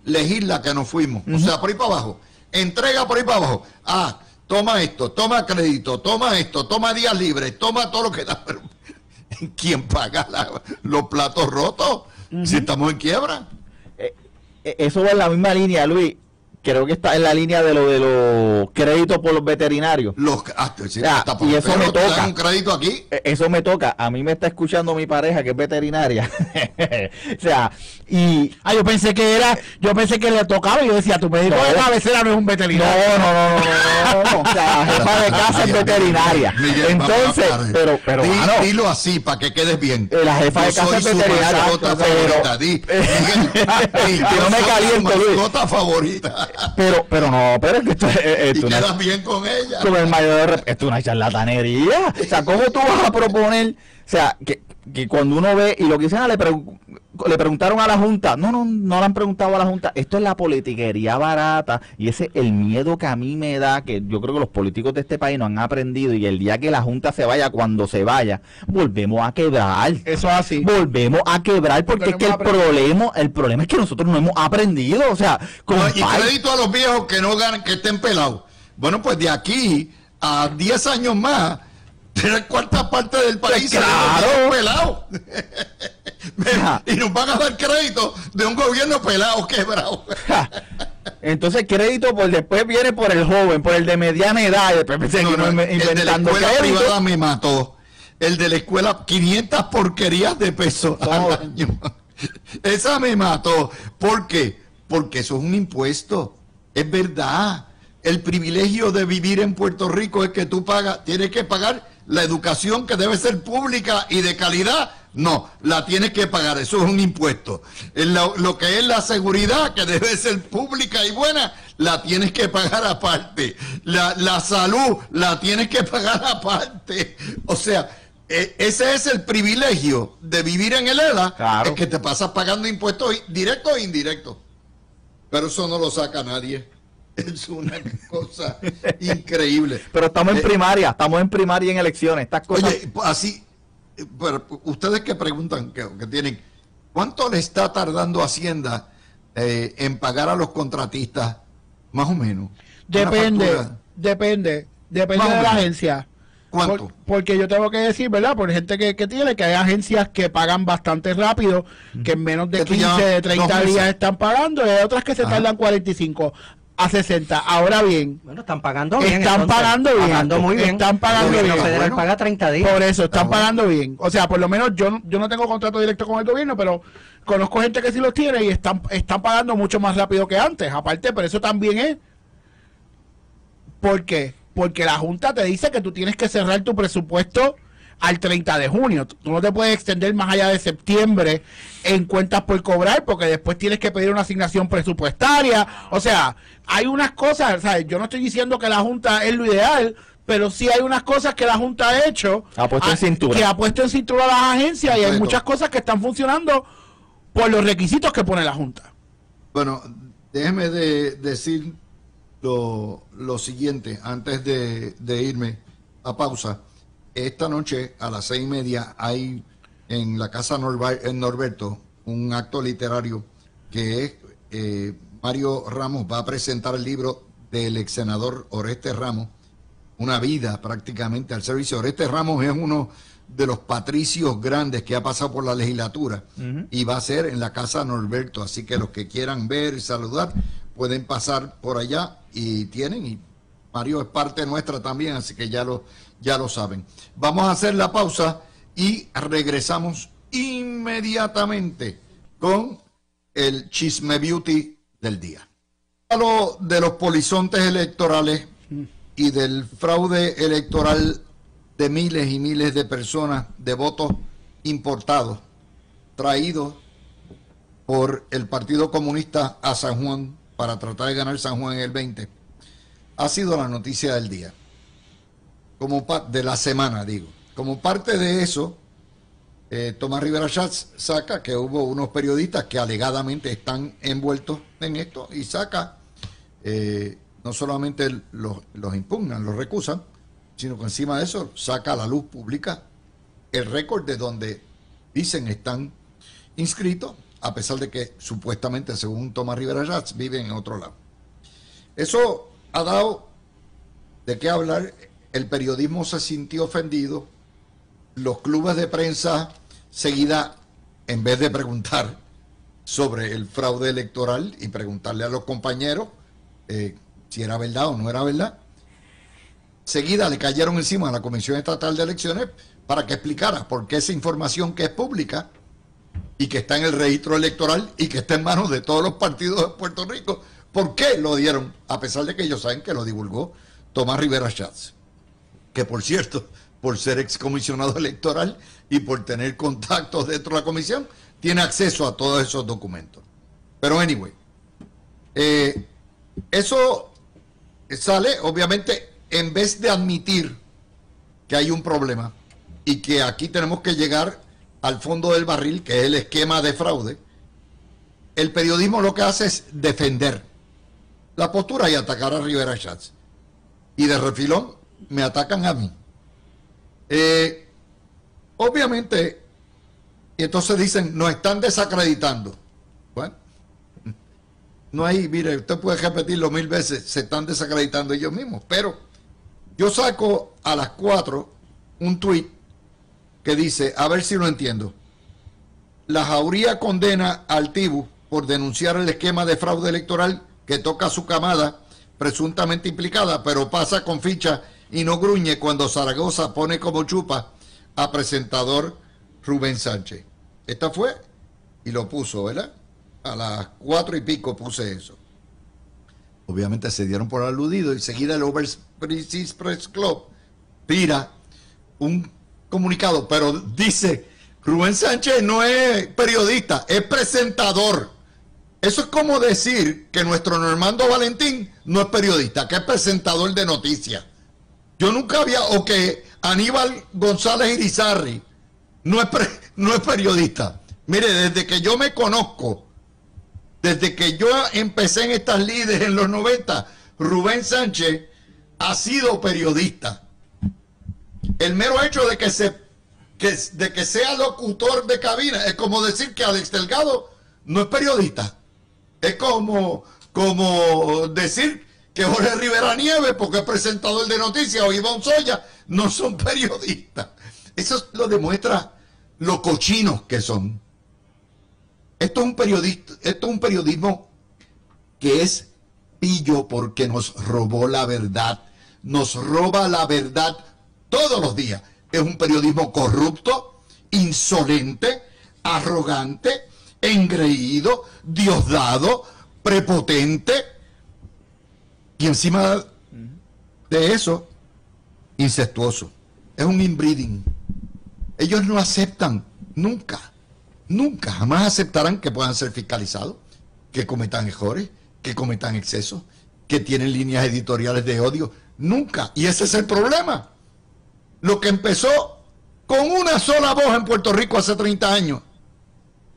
legisla que nos fuimos. O sea, por ahí para abajo. Entrega por ahí para abajo. Toma esto, toma crédito, toma esto, toma días libres, toma todo lo que da. Pero ¿quién paga los platos rotos si estamos en quiebra? Eso va en la misma línea, Luis. creo que está en la línea de los créditos por los veterinarios. Sí, Y eso me toca. Un crédito aquí. Eso me toca. A mí me está escuchando mi pareja que es veterinaria. O sea, y yo pensé que le tocaba y yo decía, tu médico de cabecera no es un veterinario. No. O sea, jefa de casa es veterinaria. Miguel, entonces, pero dilo así para que quedes bien. La jefa de casa es veterinaria. Que no me caliento, Luis. Mascota favorita. Pero es que esto y quedas bien con ella. Con el mayor esto es una charlatanería. O sea, ¿cómo tú vas a proponer? O sea, que cuando uno ve, y lo que dicen, le preguntaron a la Junta, no le han preguntado a la Junta, esto es la politiquería barata, y ese es el miedo que a mí me da, que yo creo que los políticos de este país no han aprendido, y el día que la Junta se vaya, cuando se vaya, volvemos a quebrar. Eso es así. Volvemos a quebrar, porque es que el problema es que nosotros no hemos aprendido, o sea, y crédito a los viejos que no ganan, que estén pelados. Bueno, pues de aquí a 10 años más, 3/4 parte del país claro, pelado. Y nos van a dar crédito de un gobierno pelado quebrado. Entonces crédito después viene por el joven, por el de mediana edad, y después inventando el de la escuela crédito. Privada me mató. El de la escuela, 500 porquerías de pesos al año. Esa me mató. ¿Por qué? Porque eso es un impuesto. Es verdad. El privilegio de vivir en Puerto Rico es que tú tienes que pagar la educación, que debe ser pública y de calidad. No, la tienes que pagar, eso es un impuesto. Lo que es la seguridad, que debe ser pública y buena, la tienes que pagar aparte. La salud, la tienes que pagar aparte. O sea, ese es el privilegio de vivir en el ELA, claro, es que te pasas pagando impuestos directos e indirectos. Pero eso no lo saca nadie. Es una cosa increíble. Pero estamos en primaria y en elecciones. Estas cosas. Oye, así, pero ustedes que preguntan, que tienen, ¿cuánto le está tardando Hacienda en pagar a los contratistas? Más o menos. Depende de la agencia. ¿Cuánto? Porque yo tengo que decir, ¿verdad? Por gente que tiene, que hay agencias que pagan bastante rápido, que en menos de 15, de 30 días están pagando, y hay otras que se tardan 45 a 60. Ahora bien, bueno, están pagando bien. Están pagando bien. Pagando muy bien. Están pagando bien. El gobierno federal paga 30 días. Por eso, están pagando bien. O sea, por lo menos yo no tengo contrato directo con el gobierno, pero conozco gente que sí los tiene y están pagando mucho más rápido que antes. Aparte, pero eso también es. ¿Por qué? Porque la Junta te dice que tú tienes que cerrar tu presupuesto al 30 de junio. Tú no te puedes extender más allá de septiembre en cuentas por cobrar, porque después tienes que pedir una asignación presupuestaria. O sea, hay unas cosas, ¿sabes? Yo no estoy diciendo que la Junta es lo ideal, pero sí hay unas cosas que la Junta ha hecho, ha puesto en cintura, que ha puesto en cintura a las agencias, y hay muchas cosas que están funcionando por los requisitos que pone la Junta. Bueno, déjeme decir lo siguiente antes de irme a pausa. Esta noche a las 6:30 hay en la Casa Norberto un acto literario que es Mario Ramos va a presentar el libro del ex senador Oreste Ramos, una vida prácticamente al servicio. Oreste Ramos es uno de los patricios grandes que ha pasado por la legislatura y va a ser en la Casa Norberto, así que los que quieran ver y saludar pueden pasar por allá y Mario es parte nuestra también, así que ya lo saben. Vamos a hacer la pausa y regresamos inmediatamente con el Chisme Beauty del día. Hablo de los polizontes electorales y del fraude electoral de miles y miles de personas, de votos importados, traídos por el Partido Comunista a San Juan para tratar de ganar San Juan en el 20. Ha sido la noticia del día, de la semana, digo. Como parte de eso, Tomás Rivera Schatz saca que hubo unos periodistas que alegadamente están envueltos en esto y saca, no solamente los impugnan, los recusan, sino que encima de eso saca a la luz pública el récord de donde dicen están inscritos, a pesar de que supuestamente, según Tomás Rivera Schatz, viven en otro lado. Eso ha dado de qué hablar. El periodismo se sintió ofendido. Los clubes de prensa seguida, en vez de preguntar sobre el fraude electoral y preguntarle a los compañeros, si era verdad o no era verdad. Seguida le cayeron encima a la Comisión Estatal de Elecciones para que explicara por qué esa información que es pública y que está en el registro electoral y que está en manos de todos los partidos de Puerto Rico, ¿por qué lo dieron? A pesar de que ellos saben que lo divulgó Tomás Rivera Schatz, que por cierto, por ser excomisionado electoral y por tener contactos dentro de la comisión, tiene acceso a todos esos documentos. Pero anyway, eso sale, obviamente, en vez de admitir que hay un problema y que aquí tenemos que llegar al fondo del barril, que es el esquema de fraude, el periodismo lo que hace es defender la postura y atacar a Rivera Schatz. Y de refilón me atacan a mí. Obviamente, y entonces dicen, nos están desacreditando. Bueno, no hay, mire, usted puede repetirlo 1000 veces, se están desacreditando ellos mismos, pero yo saco a las 4 un tuit que dice, a ver si lo entiendo, la Jauría condena al Tibu por denunciar el esquema de fraude electoral que toca a su camada presuntamente implicada, pero pasa con ficha y no gruñe cuando Zaragoza pone como chupa a presentador Rubén Sánchez. Esta fue, y lo puso, ¿verdad? A las 4 y pico puse eso. Obviamente se dieron por aludido y seguida el Overseas Press Club tira un comunicado, pero dice, Rubén Sánchez no es periodista, es presentador. Eso es como decir que nuestro Normando Valentín no es periodista, que es presentador de noticias. Yo nunca había, o que Aníbal González Irizarry no es periodista. Mire, desde que yo me conozco, desde que yo empecé en estas lides en los 90, Rubén Sánchez ha sido periodista. El mero hecho de que sea locutor de cabina es como decir que Alex Delgado no es periodista. Es como decir que Jorge Rivera Nieves, porque es presentador de noticias, o Iván Soya, no son periodistas. Eso lo demuestra lo cochinos que son. Esto es un periodismo que es pillo porque nos robó la verdad. Nos roba la verdad todos los días. Es un periodismo corrupto, insolente, arrogante, engreído, diosdado, prepotente. Y encima de eso, incestuoso. Es un inbreeding. Ellos no aceptan nunca, jamás aceptarán que puedan ser fiscalizados, que cometan errores, que cometan excesos, que tienen líneas editoriales de odio. Nunca. Y ese es el problema. Lo que empezó con una sola voz en Puerto Rico hace 30 años,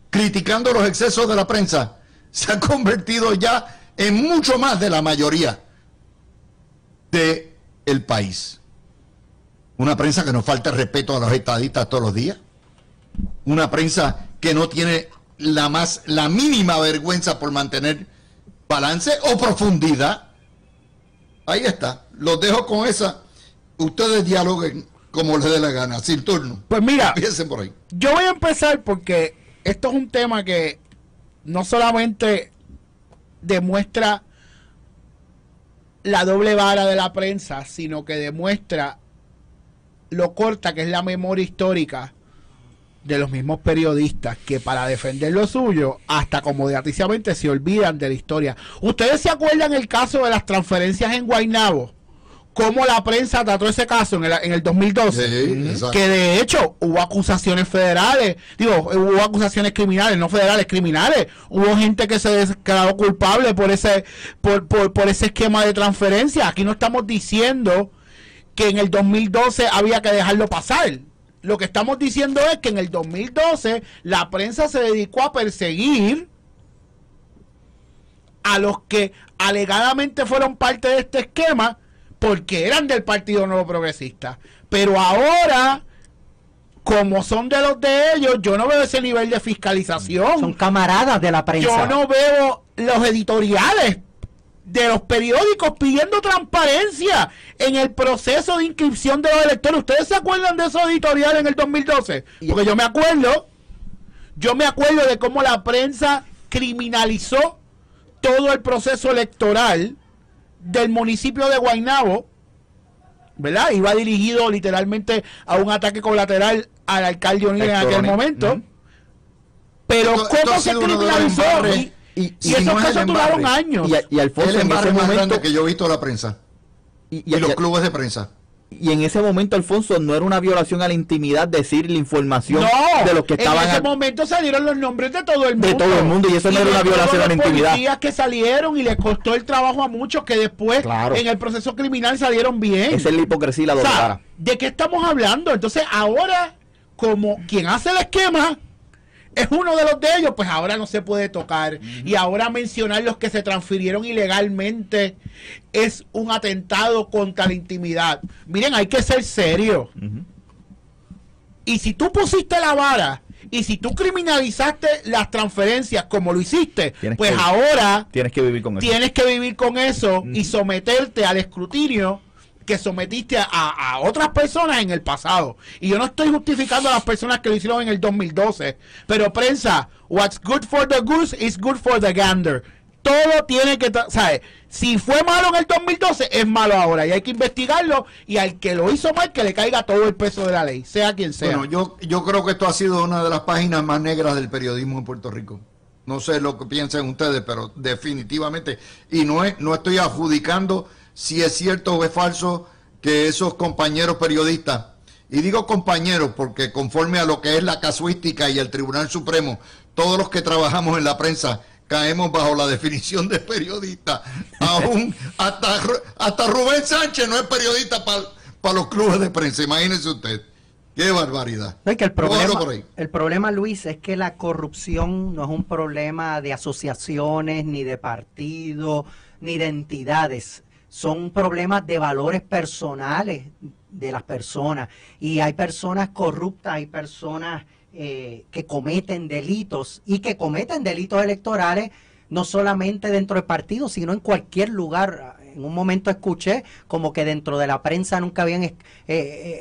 criticando los excesos de la prensa, se ha convertido ya en mucho más de la mayoría del país. Una prensa que nos falta el respeto a los estadistas todos los días. Una prensa que no tiene la mínima vergüenza por mantener balance o profundidad. Ahí está. Los dejo con esa. Ustedes dialoguen como les dé la gana, sin turno. Pues mira, empiecen por ahí. Yo voy a empezar porque esto es un tema que no solamente demuestra la doble vara de la prensa, sino que demuestra lo corta que es la memoria histórica de los mismos periodistas, que para defender lo suyo, hasta acomodatiziamente se olvidan de la historia. ¿Ustedes se acuerdan el caso de las transferencias en Guaynabo? ¿Cómo la prensa trató ese caso en el 2012? Sí, que de hecho hubo acusaciones federales, hubo acusaciones criminales, no federales, criminales. Hubo gente que se declaró culpable por ese esquema de transferencia. Aquí no estamos diciendo que en el 2012 había que dejarlo pasar. Lo que estamos diciendo es que en el 2012 la prensa se dedicó a perseguir a los que alegadamente fueron parte de este esquema porque eran del Partido Nuevo Progresista. Pero ahora, como son de los de ellos, yo no veo ese nivel de fiscalización. Son camaradas de la prensa. Yo no veo los editoriales de los periódicos pidiendo transparencia en el proceso de inscripción de los electores. ¿Ustedes se acuerdan de esos editoriales en el 2012? Porque yo me acuerdo de cómo la prensa criminalizó todo el proceso electoral del municipio de Guaynabo, ¿verdad? Iba dirigido literalmente a un ataque colateral al alcalde O'Neill en aquel momento. Pero ¿cómo se criminalizó? Y esos no casos duraron años. Y Alfonso, el embarre más grande que yo he visto en la prensa. Y los clubes de prensa. Y en ese momento, Alfonso, no era una violación a la intimidad decir la información de los que estaban. En ese momento salieron los nombres de todo el mundo. De todo el mundo, y eso no era una violación a la intimidad. Policías que salieron y le costó el trabajo a muchos que después en el proceso criminal salieron bien. Esa es la hipocresía y la doble cara. ¿De qué estamos hablando? Entonces, ahora, como quien hace el esquema es uno de los de ellos, pues ahora no se puede tocar. Y ahora mencionar los que se transfirieron ilegalmente es un atentado contra la intimidad. Miren, hay que ser serio. Y si tú pusiste la vara y si tú criminalizaste las transferencias como lo hiciste, pues ahora tienes que vivir con eso. Tienes que vivir con eso y someterte al escrutinio que sometiste a otras personas en el pasado. Y yo no estoy justificando a las personas que lo hicieron en el 2012, pero prensa, what's good for the goose is good for the gander. Todo tiene que, ¿sabes? Si fue malo en el 2012, es malo ahora y hay que investigarlo, y al que lo hizo mal, que le caiga todo el peso de la ley, sea quien sea. Bueno, yo creo que esto ha sido una de las páginas más negras del periodismo en Puerto Rico. No sé lo que piensen ustedes, pero definitivamente, y no estoy adjudicando si es cierto o es falso que esos compañeros periodistas, y digo compañeros porque conforme a lo que es la casuística y el Tribunal Supremo, todos los que trabajamos en la prensa caemos bajo la definición de periodista. Aún hasta Rubén Sánchez no es periodista para los clubes de prensa, imagínense usted. ¡Qué barbaridad! No, que el problema, Luis, es que la corrupción no es un problema de asociaciones, ni de partidos, ni de entidades. Son problemas de valores personales de las personas. Y hay personas corruptas, hay personas que cometen delitos y que cometen delitos electorales no solamente dentro del partido, sino en cualquier lugar. En un momento escuché como que dentro de la prensa nunca habían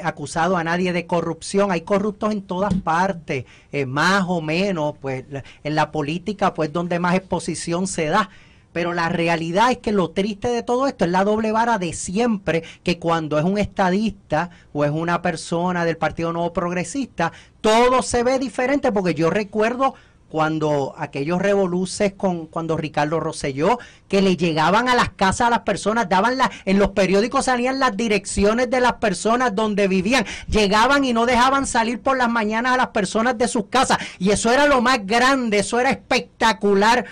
acusado a nadie de corrupción. Hay corruptos en todas partes, más o menos, pues en la política, pues donde más exposición se da. Pero la realidad es que lo triste de todo esto es la doble vara de siempre, que cuando es un estadista o es una persona del Partido Nuevo Progresista, todo se ve diferente, porque yo recuerdo cuando aquellos revoluces cuando Ricardo Rosselló, que le llegaban a las casas a las personas, en los periódicos salían las direcciones de las personas donde vivían, llegaban y no dejaban salir por las mañanas a las personas de sus casas, y eso era lo más grande, eso era espectacular.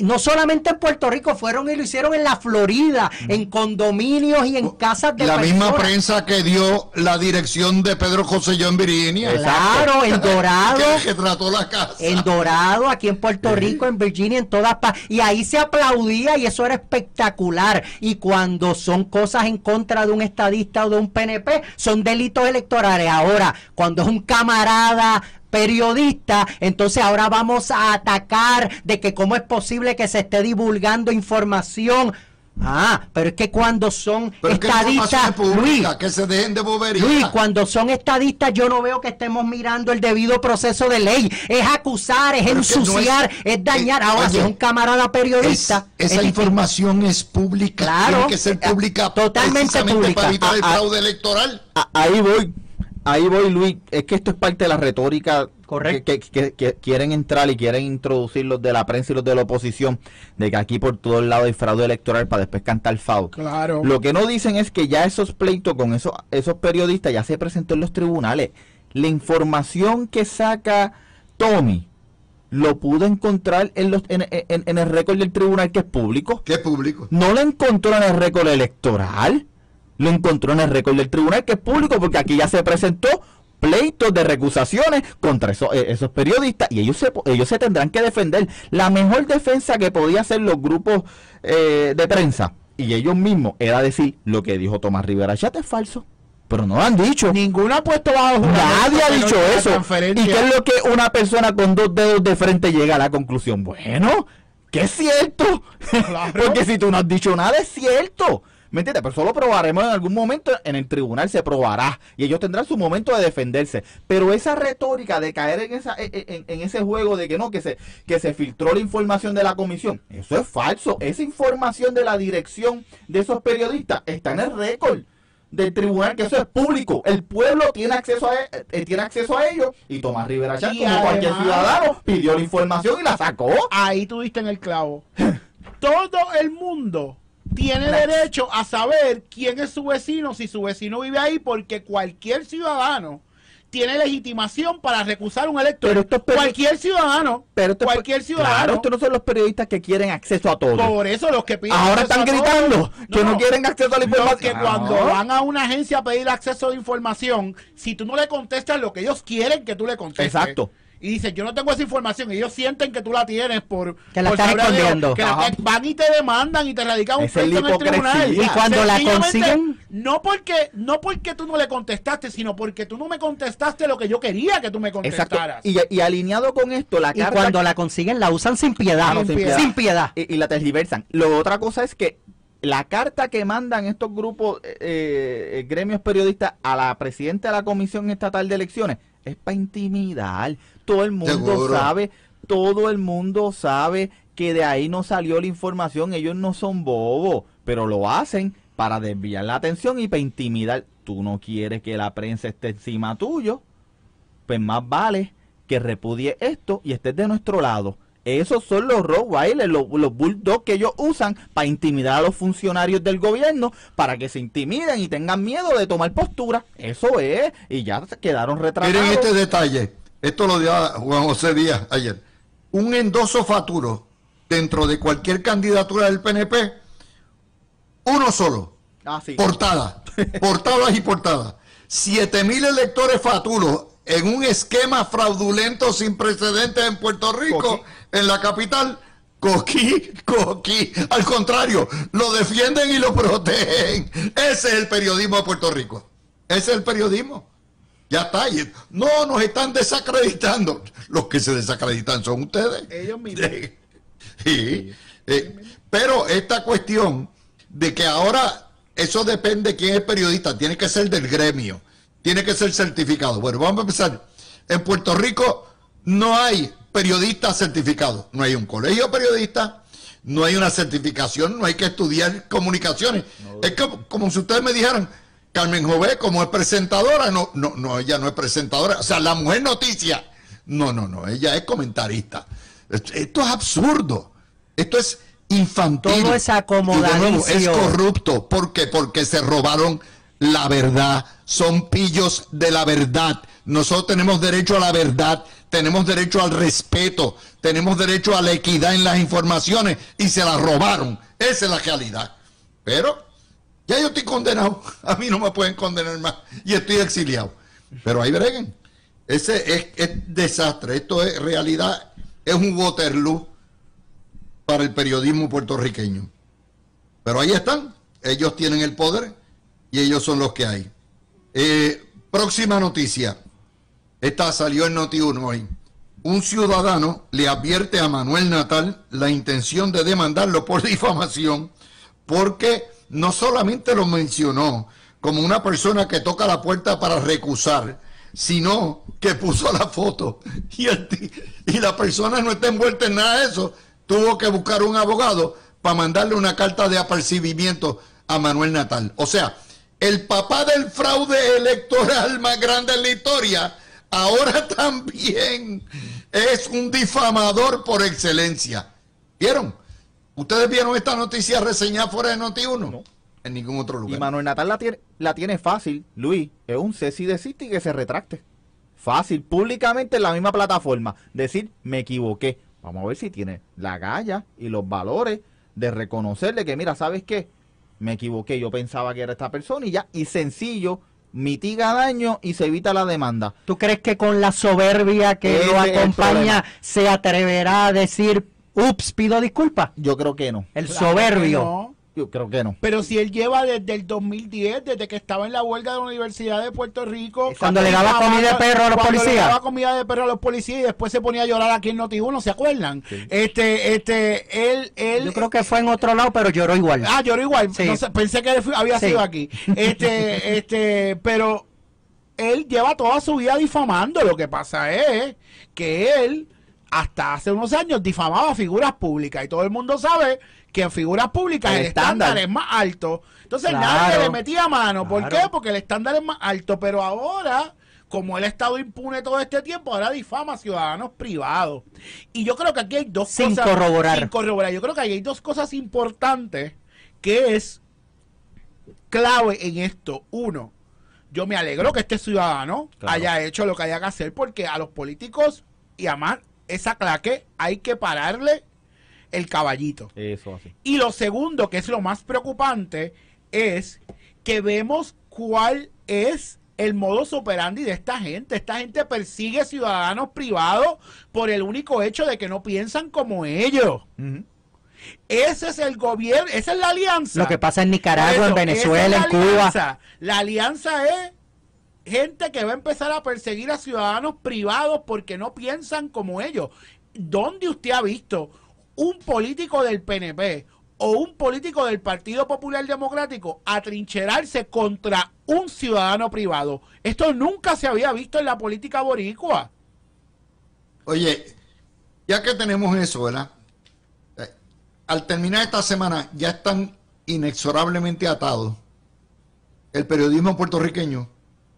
No solamente en Puerto Rico, fueron y lo hicieron en la Florida, en condominios y en casas de personas. La misma prensa que dio la dirección de Pedro Rosselló en Virginia. Claro, en Dorado. que trató la casa. En Dorado, aquí en Puerto Rico, en Virginia, en todas partes. Y ahí se aplaudía y eso era espectacular. Y cuando son cosas en contra de un estadista o de un PNP, son delitos electorales. Ahora, cuando es un camarada periodista, entonces ahora vamos a atacar de que cómo es posible que se esté divulgando información. Pero es que cuando son estadistas, Luis, que se dejen de bobería. Luis, cuando son estadistas, yo no veo que estemos mirando el debido proceso de ley. Es acusar, es ensuciar, es dañar. Ahora, si es un camarada periodista, esa información es pública. Claro, tiene que ser pública, totalmente pública, para evitar el fraude electoral. Ahí voy, Luis. Es que esto es parte de la retórica. Correcto. Que quieren entrar y quieren introducir los de la prensa y los de la oposición, de que aquí por todos lados hay fraude electoral para después cantar FAU. Claro. Lo que no dicen es que ya esos pleitos con esos periodistas ya se presentó en los tribunales. La información que saca Tommy lo pudo encontrar en el récord del tribunal, que es público. ¿Qué público? No lo encontró en el récord electoral, lo encontró en el récord del tribunal, que es público, porque aquí ya se presentó pleitos de recusaciones contra esos periodistas, y ellos se tendrán que defender. La mejor defensa que podía hacer los grupos de prensa y ellos mismos era decir: lo que dijo Tomás Rivera Chat es falso, pero no lo han dicho. Ninguno ha puesto bajo juramento. Nadie ha dicho eso. ¿Y qué es lo que una persona con dos dedos de frente llega a la conclusión? Bueno, que es cierto. Claro. Porque si tú no has dicho nada, es cierto. ¿Me entiendes? Pero eso lo probaremos en algún momento, en el tribunal se probará y ellos tendrán su momento de defenderse. Pero esa retórica de caer en ese juego de que no, que se filtró la información de la comisión, eso es falso. Esa información de la dirección de esos periodistas está en el récord del tribunal, que eso es público. El pueblo tiene acceso a ello, y Tomás Rivera Chatz, como cualquier ciudadano, pidió la información y la sacó. Ahí tú diste en el clavo. Todo el mundo tiene derecho a saber quién es su vecino, si su vecino vive ahí, porque cualquier ciudadano tiene legitimación para recusar un elector. Pero cualquier ciudadano. Claro, estos no son los periodistas que quieren acceso a todo. Por eso los que piden ahora están gritando que no quieren acceso a la información. Que cuando van a una agencia a pedir acceso a información, si tú no le contestas lo que ellos quieren que tú le contestes. Exacto. Y dicen, yo no tengo esa información, y ellos sienten que tú la tienes por que la estás escondiendo. Van y te demandan y te radican un pleito en el tribunal. Y cuando la consiguen, no porque tú no le contestaste, sino porque tú no me contestaste lo que yo quería que tú me contestaras. Y alineado con esto, la carta, cuando la consiguen la usan sin piedad. Sin piedad. Y la tergiversan. Lo otra cosa es que la carta que mandan estos grupos, gremios periodistas, a la presidenta de la Comisión Estatal de Elecciones es para intimidar. Todo el mundo sabe que de ahí no salió la información. Ellos no son bobos, pero lo hacen para desviar la atención y para intimidar. Tú no quieres que la prensa esté encima tuyo, pues más vale que repudie esto y estés de nuestro lado. Esos son los Rottweilers, los bulldogs que ellos usan para intimidar a los funcionarios del gobierno, para que se intimiden y tengan miedo de tomar postura. Eso es, y ya quedaron retratados. Miren este detalle. Esto lo dio Juan José Díaz ayer. Un endoso faturo dentro de cualquier candidatura del PNP, uno solo. Sí. Portadas y portadas. 7,000 electores faturos en un esquema fraudulento sin precedentes en Puerto Rico, en la capital. Coquí. Al contrario, lo defienden y lo protegen. Ese es el periodismo de Puerto Rico. Ese es el periodismo. Ya está. No, nos están desacreditando. Los que se desacreditan son ustedes. Ellos mismos. Sí. Pero esta cuestión de que ahora eso depende de quién es periodista, tiene que ser del gremio, tiene que ser certificado. Bueno, vamos a empezar. En Puerto Rico no hay periodistas certificados. No hay un colegio de periodistas, no hay una certificación, no hay que estudiar comunicaciones. No. Es como si ustedes me dijeran, Carmen Jové, como es presentadora, no, ella no es presentadora. O sea, la mujer noticia. No, ella es comentarista. Esto es absurdo. Esto es infantil. Todo es acomodadicio. Es corrupto. ¿Por qué? Porque se robaron la verdad. Son pillos de la verdad. Nosotros tenemos derecho a la verdad. Tenemos derecho al respeto. Tenemos derecho a la equidad en las informaciones. Y se la robaron. Esa es la realidad. Pero ya yo estoy condenado. A mí no me pueden condenar más. Y estoy exiliado. Pero ahí breguen. Ese es desastre. Esto es realidad. Es un Waterloo para el periodismo puertorriqueño. Pero ahí están. Ellos tienen el poder y ellos son los que hay. Próxima noticia. Esta salió en Noti1 hoy. Un ciudadano le advierte a Manuel Natal la intención de demandarlo por difamación porque no solamente lo mencionó como una persona que toca la puerta para recusar, sino que puso la foto y la persona no está envuelta en nada de eso. Tuvo que buscar un abogado para mandarle una carta de apercibimiento a Manuel Natal. O sea, el papá del fraude electoral más grande en la historia ahora también es un difamador por excelencia. ¿Vieron? ¿Ustedes vieron esta noticia reseñada fuera de Noti1? No. En ningún otro lugar. Y Manuel Natal la tiene fácil, Luis. Es un cese y desiste y que se retracte. Fácil, públicamente en la misma plataforma. Decir, me equivoqué. Vamos a ver si tiene la galla y los valores de reconocerle que, mira, ¿sabes qué? Me equivoqué, yo pensaba que era esta persona y ya. Y sencillo, mitiga daño y se evita la demanda. ¿Tú crees que con la soberbia que lo acompaña se atreverá a decir, ups, pido disculpas? Yo creo que no. El soberbio. Yo creo que no. Pero si él lleva desde el 2010, desde que estaba en la huelga de la Universidad de Puerto Rico. Cuando le daba comida de perro a los Cuando policías. le daba comida de perro a los policías y después se ponía a llorar aquí en Noti1, ¿se acuerdan? Sí. Él Yo creo que fue en otro lado, pero lloró igual. Ah, lloró igual. Sí. No sé, pensé que había Sí. sido aquí. Pero él lleva toda su vida difamando. Lo que pasa es que él, hasta hace unos años, difamaba figuras públicas. Y todo el mundo sabe que en figuras públicas el estándar es más alto. Entonces Claro. nadie le metía mano. ¿Por Claro. qué? Porque el estándar es más alto. Pero ahora, como él ha estado impune todo este tiempo, ahora difama a ciudadanos privados. Y yo creo que aquí hay dos Sin cosas. corroborar. Sin corroborar. Yo creo que aquí hay dos cosas importantes que es clave en esto. Uno, yo me alegro que este ciudadano Claro. haya hecho lo que haya que hacer, porque a los políticos y a más esa claque hay que pararle el caballito. Eso así. Y lo segundo, que es lo más preocupante, es que vemos cuál es el modus operandi de esta gente. Esta gente persigue ciudadanos privados por el único hecho de que no piensan como ellos. Ujú. Ese es el gobierno, esa es la alianza. Lo que pasa en Por Nicaragua, eso, en Venezuela, esa en es la Cuba. alianza. La alianza es gente que va a empezar a perseguir a ciudadanos privados porque no piensan como ellos. ¿Dónde usted ha visto un político del PNP o un político del Partido Popular Democrático atrincherarse contra un ciudadano privado? Esto nunca se había visto en la política boricua. Oye, ya que tenemos eso, ¿verdad? Al terminar esta semana ya están inexorablemente atados el periodismo puertorriqueño,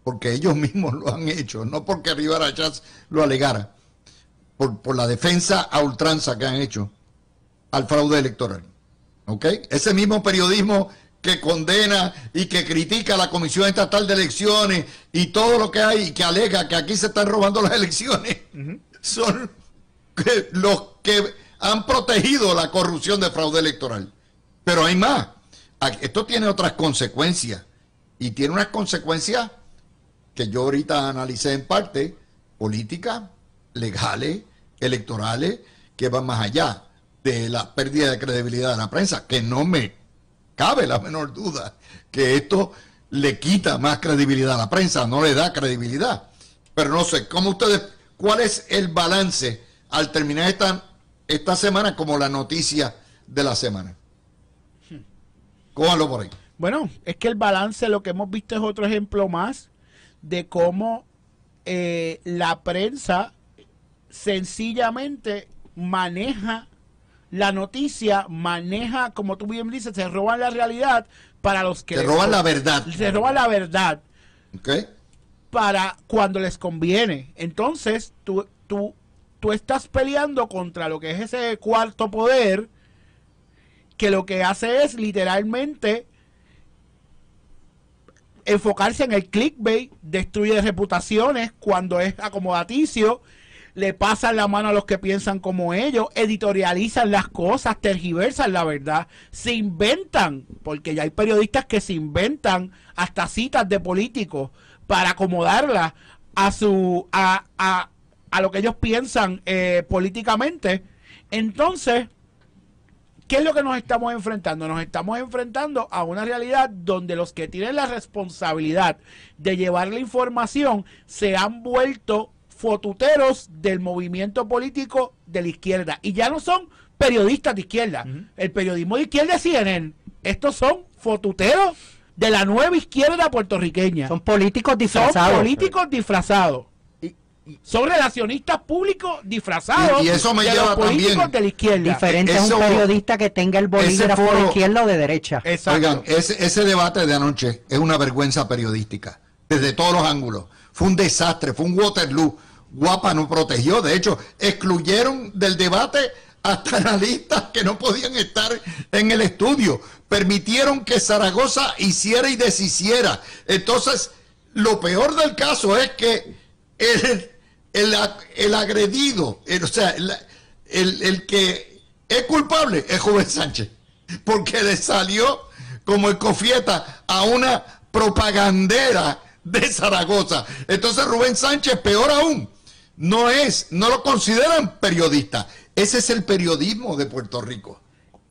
porque ellos mismos lo han hecho, no porque Rivera Chats lo alegara, por la defensa a ultranza que han hecho al fraude electoral. ¿Ok? Ese mismo periodismo que condena y que critica a la Comisión Estatal de Elecciones y todo lo que hay y que alega que aquí se están robando las elecciones, son los que han protegido la corrupción de fraude electoral. Pero hay más. Esto tiene otras consecuencias. Y tiene unas consecuencias que yo ahorita analicé en parte, políticas, legales, electorales, que van más allá de la pérdida de credibilidad de la prensa, que no me cabe la menor duda que esto le quita más credibilidad a la prensa, no le da credibilidad. Pero no sé, ¿cómo ustedes, cuál es el balance al terminar esta semana como la noticia de la semana? Cójanlo por ahí. Bueno, es que el balance, lo que hemos visto es otro ejemplo más de cómo la prensa sencillamente maneja la noticia, maneja, como tú bien dices, se roban la realidad para los que... Se roban la verdad. Se roban la verdad ¿Ok? para cuando les conviene. Entonces, tú estás peleando contra lo que es ese cuarto poder, que lo que hace es literalmente enfocarse en el clickbait, destruye reputaciones cuando es acomodaticio, le pasan la mano a los que piensan como ellos, editorializan las cosas, tergiversan la verdad, se inventan, porque ya hay periodistas que se inventan hasta citas de políticos para acomodarlas a lo que ellos piensan políticamente. Entonces, ¿qué es lo que nos estamos enfrentando? Nos estamos enfrentando a una realidad donde los que tienen la responsabilidad de llevar la información se han vuelto fotuteros del movimiento político de la izquierda. Y ya no son periodistas de izquierda. El periodismo de izquierda es CNN. Estos son fotuteros de la nueva izquierda puertorriqueña. Son políticos Son disfrazados. políticos disfrazados. Son relacionistas públicos disfrazados Y eso me de lleva los políticos también. de la izquierda. Diferente a un Eso- periodista que tenga el bolígrafo foro- de izquierda o de derecha. Exacto. Oigan, ese debate de anoche es una vergüenza periodística, desde todos los ángulos. Fue un desastre, fue un Waterloo. Guapa no protegió, de hecho, excluyeron del debate hasta analistas que no podían estar en el estudio. Permitieron que Zaragoza hiciera y deshiciera. Entonces, lo peor del caso es que el agredido, el que es culpable es Rubén Sánchez, porque le salió como el cofieta a una propagandera de Zaragoza. Entonces Rubén Sánchez, peor aún, no lo consideran periodista. Ese es el periodismo de Puerto Rico.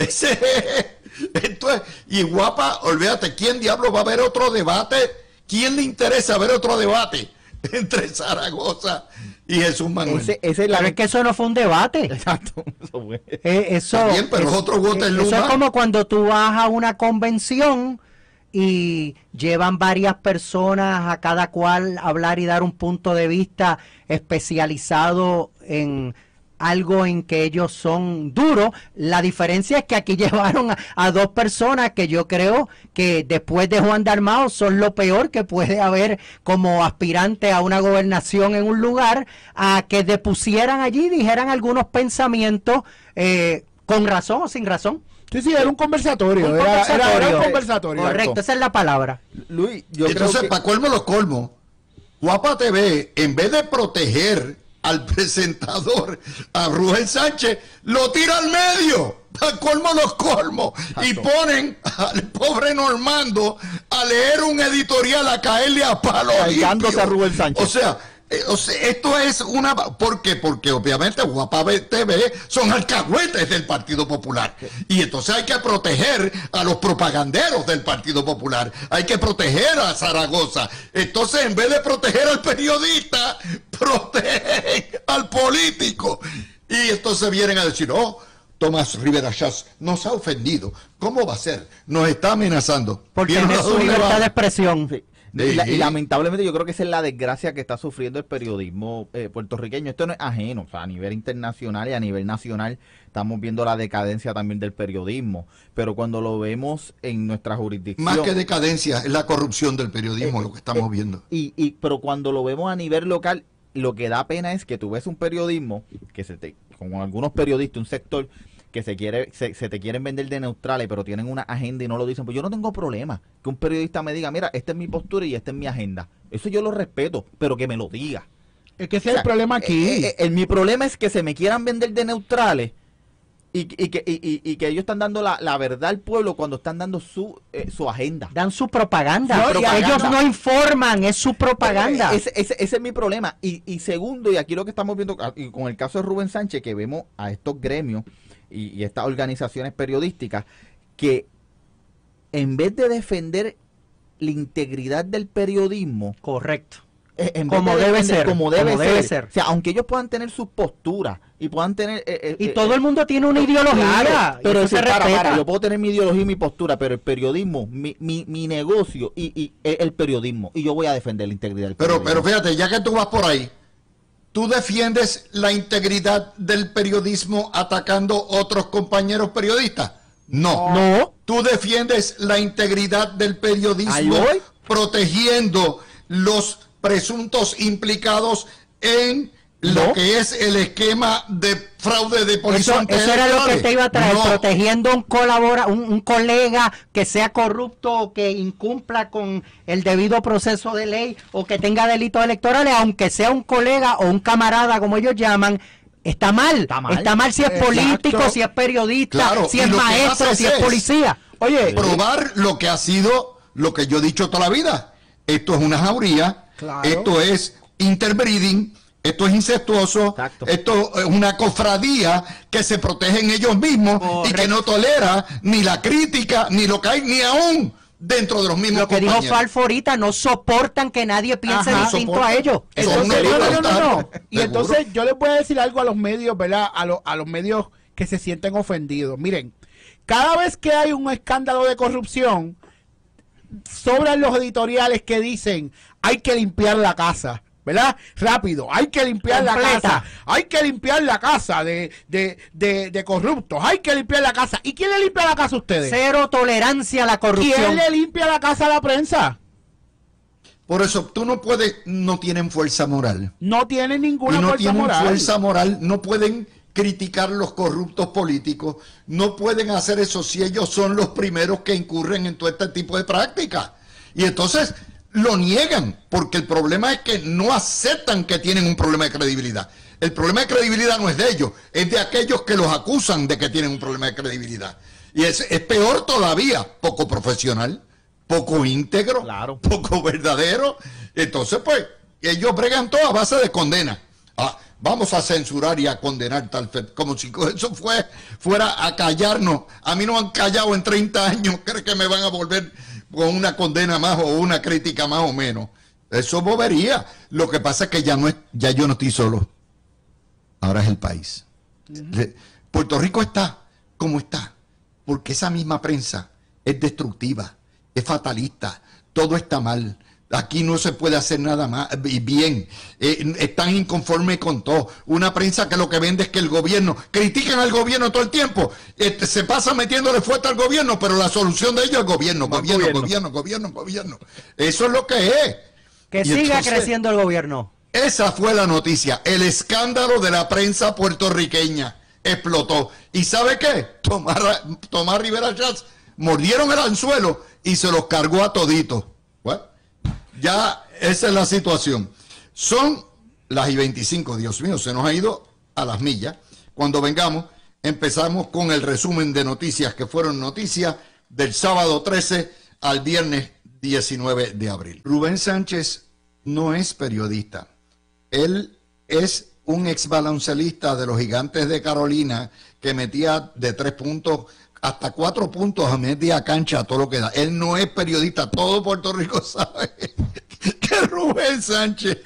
Esto es, y Guapa, olvídate, ¿quién diablo va a ver otro debate? ¿Quién le interesa ver otro debate entre Zaragoza y Jesús Manuel? Pero es que eso no fue un debate. Exacto. Eso fue. Está bien, pero es otro Waterloo eso es más. como cuando tú vas a una convención y llevan varias personas a cada cual hablar y dar un punto de vista especializado en algo en que ellos son duros. La diferencia es que aquí llevaron a dos personas que yo creo que después de Juan Dalmau son lo peor que puede haber como aspirante a una gobernación en un lugar, a que depusieran allí, dijeran algunos pensamientos con razón o sin razón. Sí, era un conversatorio. Era un conversatorio. Correcto, esa es la palabra. Luis, yo Entonces, creo que... para colmo los colmos, Guapa TV, en vez de proteger al presentador, a Rubén Sánchez, lo tira al medio, para colmo los colmos, y ponen al pobre Normando a leer un editorial, a caerle a palo Cargándose a Rubén Sánchez. O sea, esto es una... ¿Por qué? Porque obviamente Guapa TV son alcahuetes del Partido Popular. Y entonces hay que proteger a los propaganderos del Partido Popular. Hay que proteger a Zaragoza. Entonces, en vez de proteger al periodista, protegen al político. Y entonces vienen a decir, oh, Tomás Rivera Schatz nos ha ofendido. ¿Cómo va a ser? Nos está amenazando. Porque es su libertad de expresión. Sí. Y lamentablemente yo creo que esa es la desgracia que está sufriendo el periodismo puertorriqueño. Esto no es ajeno, o sea, a nivel internacional y a nivel nacional estamos viendo la decadencia también del periodismo, pero cuando lo vemos en nuestra jurisdicción... Más que decadencia, es la corrupción del periodismo lo que estamos viendo. Pero cuando lo vemos a nivel local, lo que da pena es que tú ves un periodismo, como algunos periodistas, un sector que se te quieren vender de neutrales, pero tienen una agenda y no lo dicen. Pues yo no tengo problema que un periodista me diga, mira, esta es mi postura y esta es mi agenda. Eso yo lo respeto, pero que me lo diga. Es que ese es el problema aquí. Mi problema es que se me quieran vender de neutrales y que ellos están dando la verdad al pueblo cuando están dando su agenda. Dan su propaganda. No, ellos no informan, es su propaganda. Ese es mi problema. Y segundo, y aquí lo que estamos viendo con el caso de Rubén Sánchez, que vemos a estos gremios y estas organizaciones periodísticas que en vez de defender la integridad del periodismo, correcto, como debe ser. O sea, aunque ellos puedan tener sus posturas y puedan tener y todo el mundo tiene una ideología, claro, pero eso se respeta. yo puedo tener mi ideología y mi postura, pero el periodismo, mi negocio y el periodismo, y yo voy a defender la integridad del periodismo. Pero fíjate, ya que tú vas por ahí, ¿tú defiendes la integridad del periodismo atacando otros compañeros periodistas? No. ¿Tú defiendes la integridad del periodismo protegiendo los presuntos implicados en lo que es el esquema de fraude de polizontes? Eso era lo que te iba a traer, protegiendo un colega que sea corrupto o que incumpla con el debido proceso de ley o que tenga delitos electorales, aunque sea un colega o un camarada, como ellos llaman. Está mal si es político, si es periodista, claro, si es maestro, si es policía. Oye, probar lo que ha sido, lo que yo he dicho toda la vida. Esto es una jauría, claro. Esto es interbreeding, esto es incestuoso, exacto. Esto es una cofradía que se protegen ellos mismos. Correcto. Y que no tolera ni la crítica, ni lo que hay, ni aún dentro de los mismos compañeros. Lo que dijo Falfo ahorita, no soportan que nadie piense distinto a ellos. Entonces, no. Y entonces yo les voy a decir algo a los medios, ¿verdad? A los medios que se sienten ofendidos. Miren, cada vez que hay un escándalo de corrupción, sobran los editoriales que dicen hay que limpiar la casa, ¿verdad? Rápido, hay que limpiar la casa, hay que limpiar la casa de corruptos, hay que limpiar la casa. ¿Y quién le limpia la casa a ustedes? Cero tolerancia a la corrupción. ¿Quién le limpia la casa a la prensa? Por eso tú no puedes, no tienen fuerza moral. No tienen ninguna y no fuerza tienen moral. Fuerza moral, no pueden criticar los corruptos políticos, no pueden hacer eso si ellos son los primeros que incurren en todo este tipo de prácticas. Y entonces lo niegan, porque el problema es que no aceptan que tienen un problema de credibilidad. El problema de credibilidad no es de ellos, es de aquellos que los acusan de que tienen un problema de credibilidad. Y es peor todavía, poco profesional, poco íntegro, claro, poco verdadero. Entonces, pues, ellos bregan todo a base de condena. vamos a censurar y a condenar tal fe, como si eso fuera a callarnos. A mí no han callado en 30 años, ¿creen que me van a volver con una condena más o una crítica más o menos? Eso es bobería. Lo que pasa es que ya yo no estoy solo. Ahora es el país. Puerto Rico está como está, porque esa misma prensa es destructiva, es fatalista, todo está mal. Aquí no se puede hacer nada más bien. Están inconformes con todo. Una prensa que lo que vende es que el gobierno, critican al gobierno todo el tiempo. Se pasa metiéndole fuerte al gobierno, pero la solución de ello es gobierno. Eso es lo que es. Que siga creciendo el gobierno. Esa fue la noticia. El escándalo de la prensa puertorriqueña explotó. ¿Y sabe qué? Tomás Rivera Schatz mordieron el anzuelo y se los cargó a toditos. Bueno, ya esa es la situación. Son las y 25, Dios mío, se nos ha ido a las millas. Cuando vengamos, empezamos con el resumen de noticias que fueron noticias del sábado 13 al viernes 19 de abril. Rubén Sánchez no es periodista. Él es un ex baloncelista de los Gigantes de Carolina que metía de 3 puntos hasta 4 puntos a media cancha, todo lo que da. Él no es periodista. Todo Puerto Rico sabe que Rubén Sánchez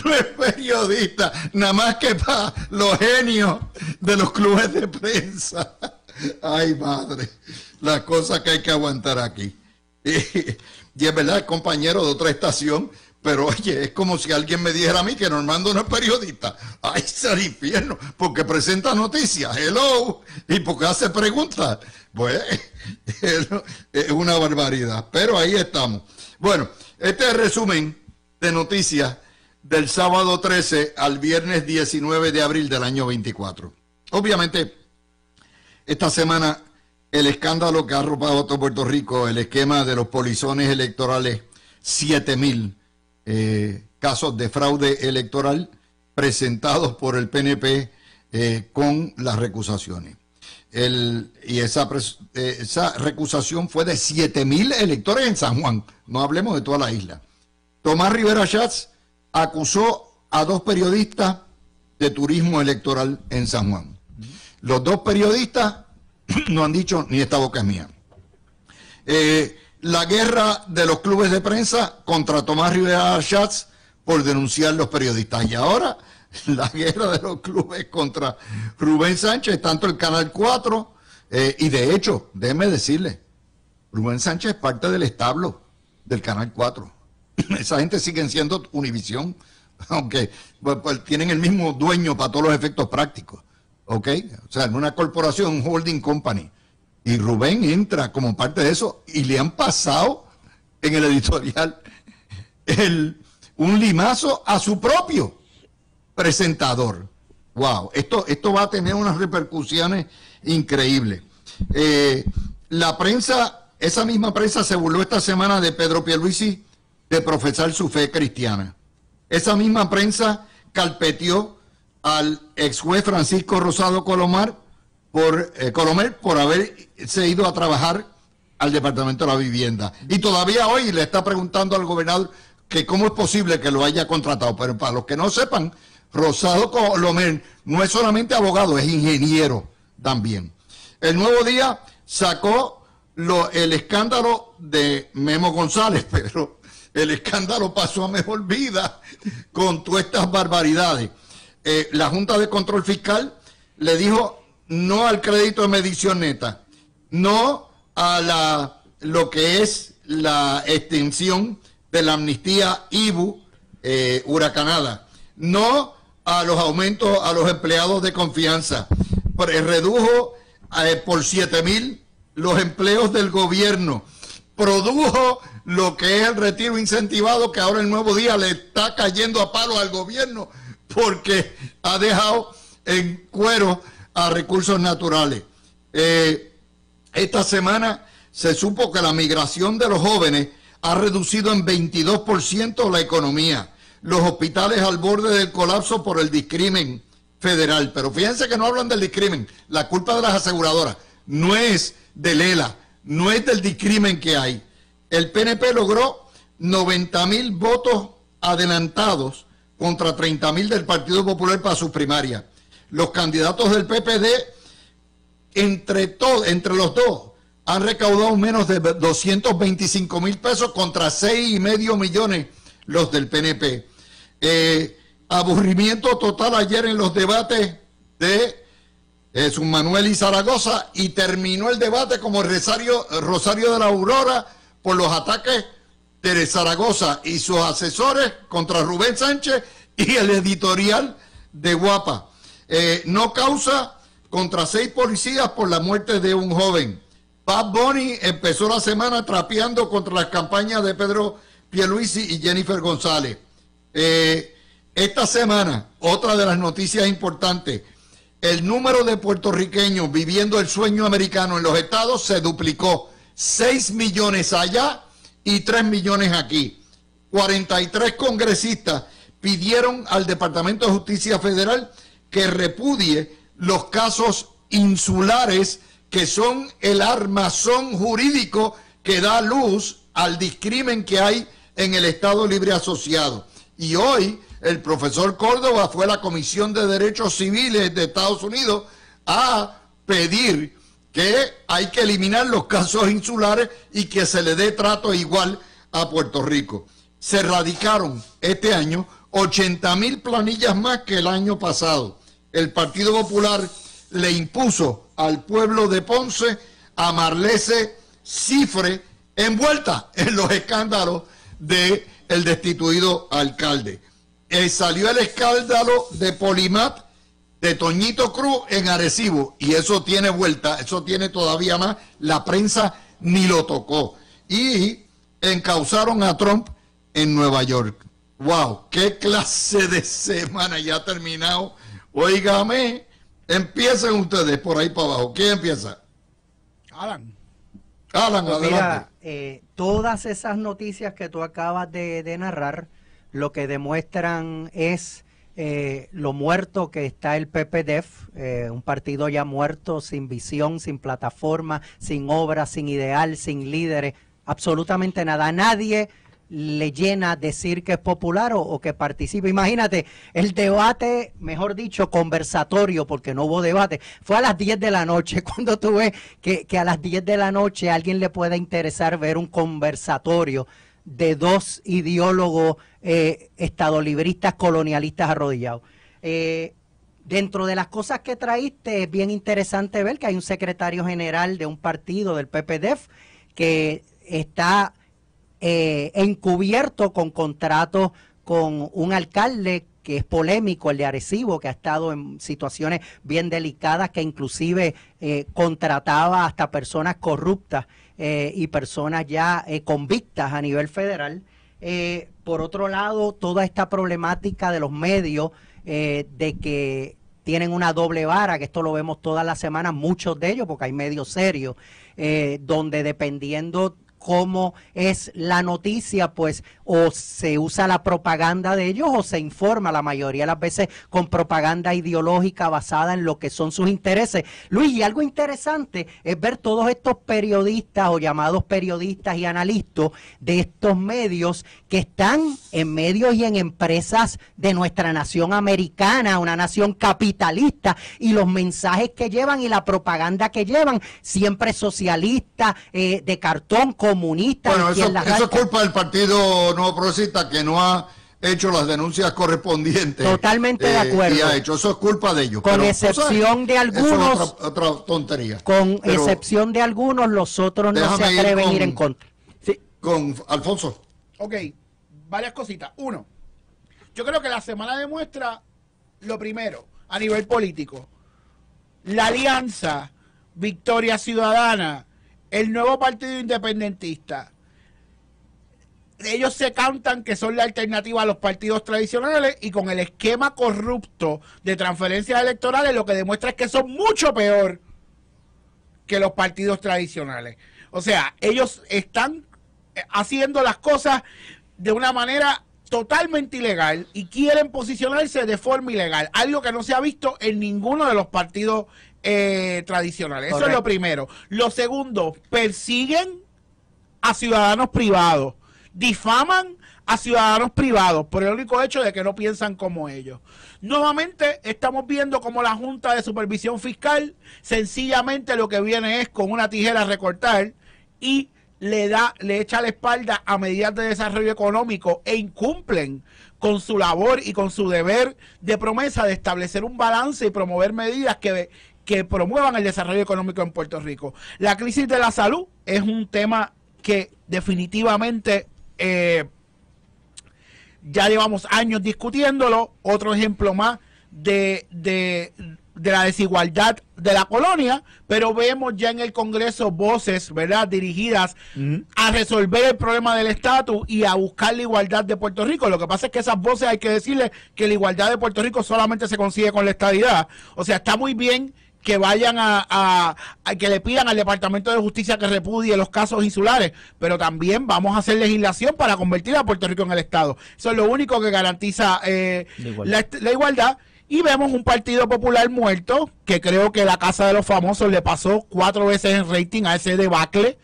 no es periodista, nada más que para los genios de los clubes de prensa. Ay, madre, las cosas que hay que aguantar aquí. Y es verdad, es compañero de otra estación, pero oye, es como si alguien me dijera a mí que Normando no es periodista. Ay, ser infierno, porque presenta noticias, hello, y porque hace preguntas. Pues es una barbaridad, pero ahí estamos. Bueno, este es el resumen de noticias del sábado 13 al viernes 19 de abril del año 24. Obviamente, esta semana el escándalo que ha arropado a todo Puerto Rico, el esquema de los polizones electorales, 7,000 casos de fraude electoral presentados por el PNP con las recusaciones. Y esa recusación fue de 7,000 electores en San Juan, no hablemos de toda la isla. Tomás Rivera Schatz acusó a 2 periodistas de turismo electoral en San Juan. Los 2 periodistas no han dicho ni esta boca es mía. La guerra de los clubes de prensa contra Tomás Rivera Schatz por denunciar los periodistas. Y ahora la guerra de los clubes contra Rubén Sánchez, tanto el Canal 4, y de hecho, déjeme decirle, Rubén Sánchez es parte del establo del Canal 4. Esa gente sigue siendo Univisión, aunque pues, tienen el mismo dueño para todos los efectos prácticos. ¿Ok? O sea, en una corporación, un holding company. Y Rubén entra como parte de eso y le han pasado en el editorial un limazo a su propio presentador. Wow, esto va a tener unas repercusiones increíbles. La prensa, esa misma prensa se burló esta semana de Pedro Pierluisi de profesar su fe cristiana. Esa misma prensa carpeteó al ex juez Francisco Rosado Colomer por haberse ido a trabajar al Departamento de la Vivienda. Y todavía hoy le está preguntando al gobernador que cómo es posible que lo haya contratado. Pero para los que no sepan, Rosado Colomer no es solamente abogado, es ingeniero también. El Nuevo Día sacó el escándalo de Memo González, pero el escándalo pasó a mejor vida con todas estas barbaridades. La Junta de Control Fiscal le dijo no al crédito de medición neta, no a lo que es la extensión de la amnistía IBU huracanada, no a los aumentos a los empleados de confianza, redujo por 7,000 los empleos del gobierno, produjo lo que es el retiro incentivado, que ahora el Nuevo Día le está cayendo a palo al gobierno porque ha dejado en cuero a recursos naturales. Esta semana se supo que la migración de los jóvenes ha reducido en 22% la economía. Los hospitales al borde del colapso por el discrimen federal. Pero fíjense que no hablan del discrimen. La culpa de las aseguradoras no es de Lela, no es del discrimen que hay. El PNP logró 90,000 votos adelantados contra 30.000 del Partido Popular para su primaria. Los candidatos del PPD, entre los dos, han recaudado menos de 225,000 pesos contra 6,5 millones los del PNP. Aburrimiento total ayer en los debates de Jesús Manuel y Zaragoza, y terminó el debate como Rosario de la Aurora por los ataques de Zaragoza y sus asesores contra Rubén Sánchez y el editorial de Guapa. No causa contra 6 policías por la muerte de un joven. Bad Bunny empezó la semana trapeando contra las campañas de Pedro Pierluisi y Jennifer González. Esta semana, otra de las noticias importantes, el número de puertorriqueños viviendo el sueño americano en los estados se duplicó. 6 millones allá y 3 millones aquí. 43 congresistas pidieron al Departamento de Justicia Federal que repudie los casos insulares, que son el armazón jurídico que da luz al discrimen que hay en el Estado Libre Asociado. Y hoy el profesor Córdoba fue a la Comisión de Derechos Civiles de Estados Unidos a pedir que hay que eliminar los casos insulares y que se le dé trato igual a Puerto Rico. Se radicaron este año 80,000 planillas más que el año pasado. El Partido Popular le impuso al pueblo de Ponce a Marlese Cifre, envuelta en los escándalos del destituido alcalde. Salió el escándalo de Polimat de Toñito Cruz en Arecibo, y eso tiene vuelta, eso tiene todavía más, la prensa ni lo tocó. Y encausaron a Trump en Nueva York. ¡Wow! ¡Qué clase de semana! Ya ha terminado. Óigame, empiecen ustedes por ahí para abajo. ¿Quién empieza? Alan, Pues adelante. mira, todas esas noticias que tú acabas de narrar, lo que demuestran es lo muerto que está el PPDEF, un partido ya muerto, sin visión, sin plataforma, sin obra, sin ideal, sin líderes, absolutamente nada. A nadie le llena decir que es popular o que participe. Imagínate, el debate, mejor dicho, conversatorio, porque no hubo debate, fue a las 10 de la noche. Cuando tú ves que a las 10 de la noche a alguien le pueda interesar ver un conversatorio de dos ideólogos estadolibristas colonialistas arrodillados. Dentro de las cosas que traíste, es bien interesante ver que hay un secretario general de un partido, del PPDEF, que está encubierto con contratos con un alcalde que es polémico, el de Arecibo, que ha estado en situaciones bien delicadas, que inclusive contrataba hasta personas corruptas y personas ya convictas a nivel federal. Por otro lado, toda esta problemática de los medios, de que tienen una doble vara, que esto lo vemos todas las semanas, muchos de ellos, porque hay medios serios, donde dependiendo cómo es la noticia, pues o se usa la propaganda de ellos o se informa, la mayoría de las veces con propaganda ideológica basada en lo que son sus intereses. Luis, y algo interesante es ver todos estos periodistas o llamados periodistas y analistas de estos medios que están en medios y en empresas de nuestra nación americana, una nación capitalista, y los mensajes que llevan y la propaganda que llevan, siempre socialista, de cartón, comunista. Bueno, eso es culpa del Partido Nuevo Progresista, que no ha hecho las denuncias correspondientes. Totalmente de acuerdo. Y ha hecho, eso es culpa de ellos. Con Pero, excepción de algunos. Eso es otra tontería. Con Pero excepción de algunos, los otros no se atreven a ir en contra. Sí. Con Alfonso. ok, varias cositas. Uno, yo creo que la semana demuestra lo primero, a nivel político. La alianza Victoria Ciudadana, el nuevo partido independentista, ellos se cantan que son la alternativa a los partidos tradicionales, y con el esquema corrupto de transferencias electorales lo que demuestra es que son mucho peor que los partidos tradicionales. O sea, ellos están haciendo las cosas de una manera totalmente ilegal y quieren posicionarse de forma ilegal, algo que no se ha visto en ninguno de los partidos tradicionales. Correcto. Eso es lo primero. Lo segundo, persiguen a ciudadanos privados, difaman a ciudadanos privados por el único hecho de que no piensan como ellos. Nuevamente estamos viendo como la Junta de Supervisión Fiscal sencillamente lo que viene es con una tijera a recortar y le echa la espalda a medidas de desarrollo económico e incumplen con su labor y con su deber de promesa de establecer un balance y promover medidas que promuevan el desarrollo económico en Puerto Rico. La crisis de la salud es un tema que definitivamente ya llevamos años discutiéndolo. Otro ejemplo más de la desigualdad de la colonia, pero vemos ya en el Congreso voces, ¿verdad?, dirigidas a resolver el problema del estatus y a buscar la igualdad de Puerto Rico. Lo que pasa es que esas voces hay que decirle que la igualdad de Puerto Rico solamente se consigue con la estadidad. O sea, está muy bien que vayan a que le pidan al Departamento de Justicia que repudie los casos insulares, pero también vamos a hacer legislación para convertir a Puerto Rico en el Estado. Eso es lo único que garantiza la igualdad. Y vemos un Partido Popular muerto, que creo que la Casa de los Famosos le pasó 4 veces en rating a ese debacle,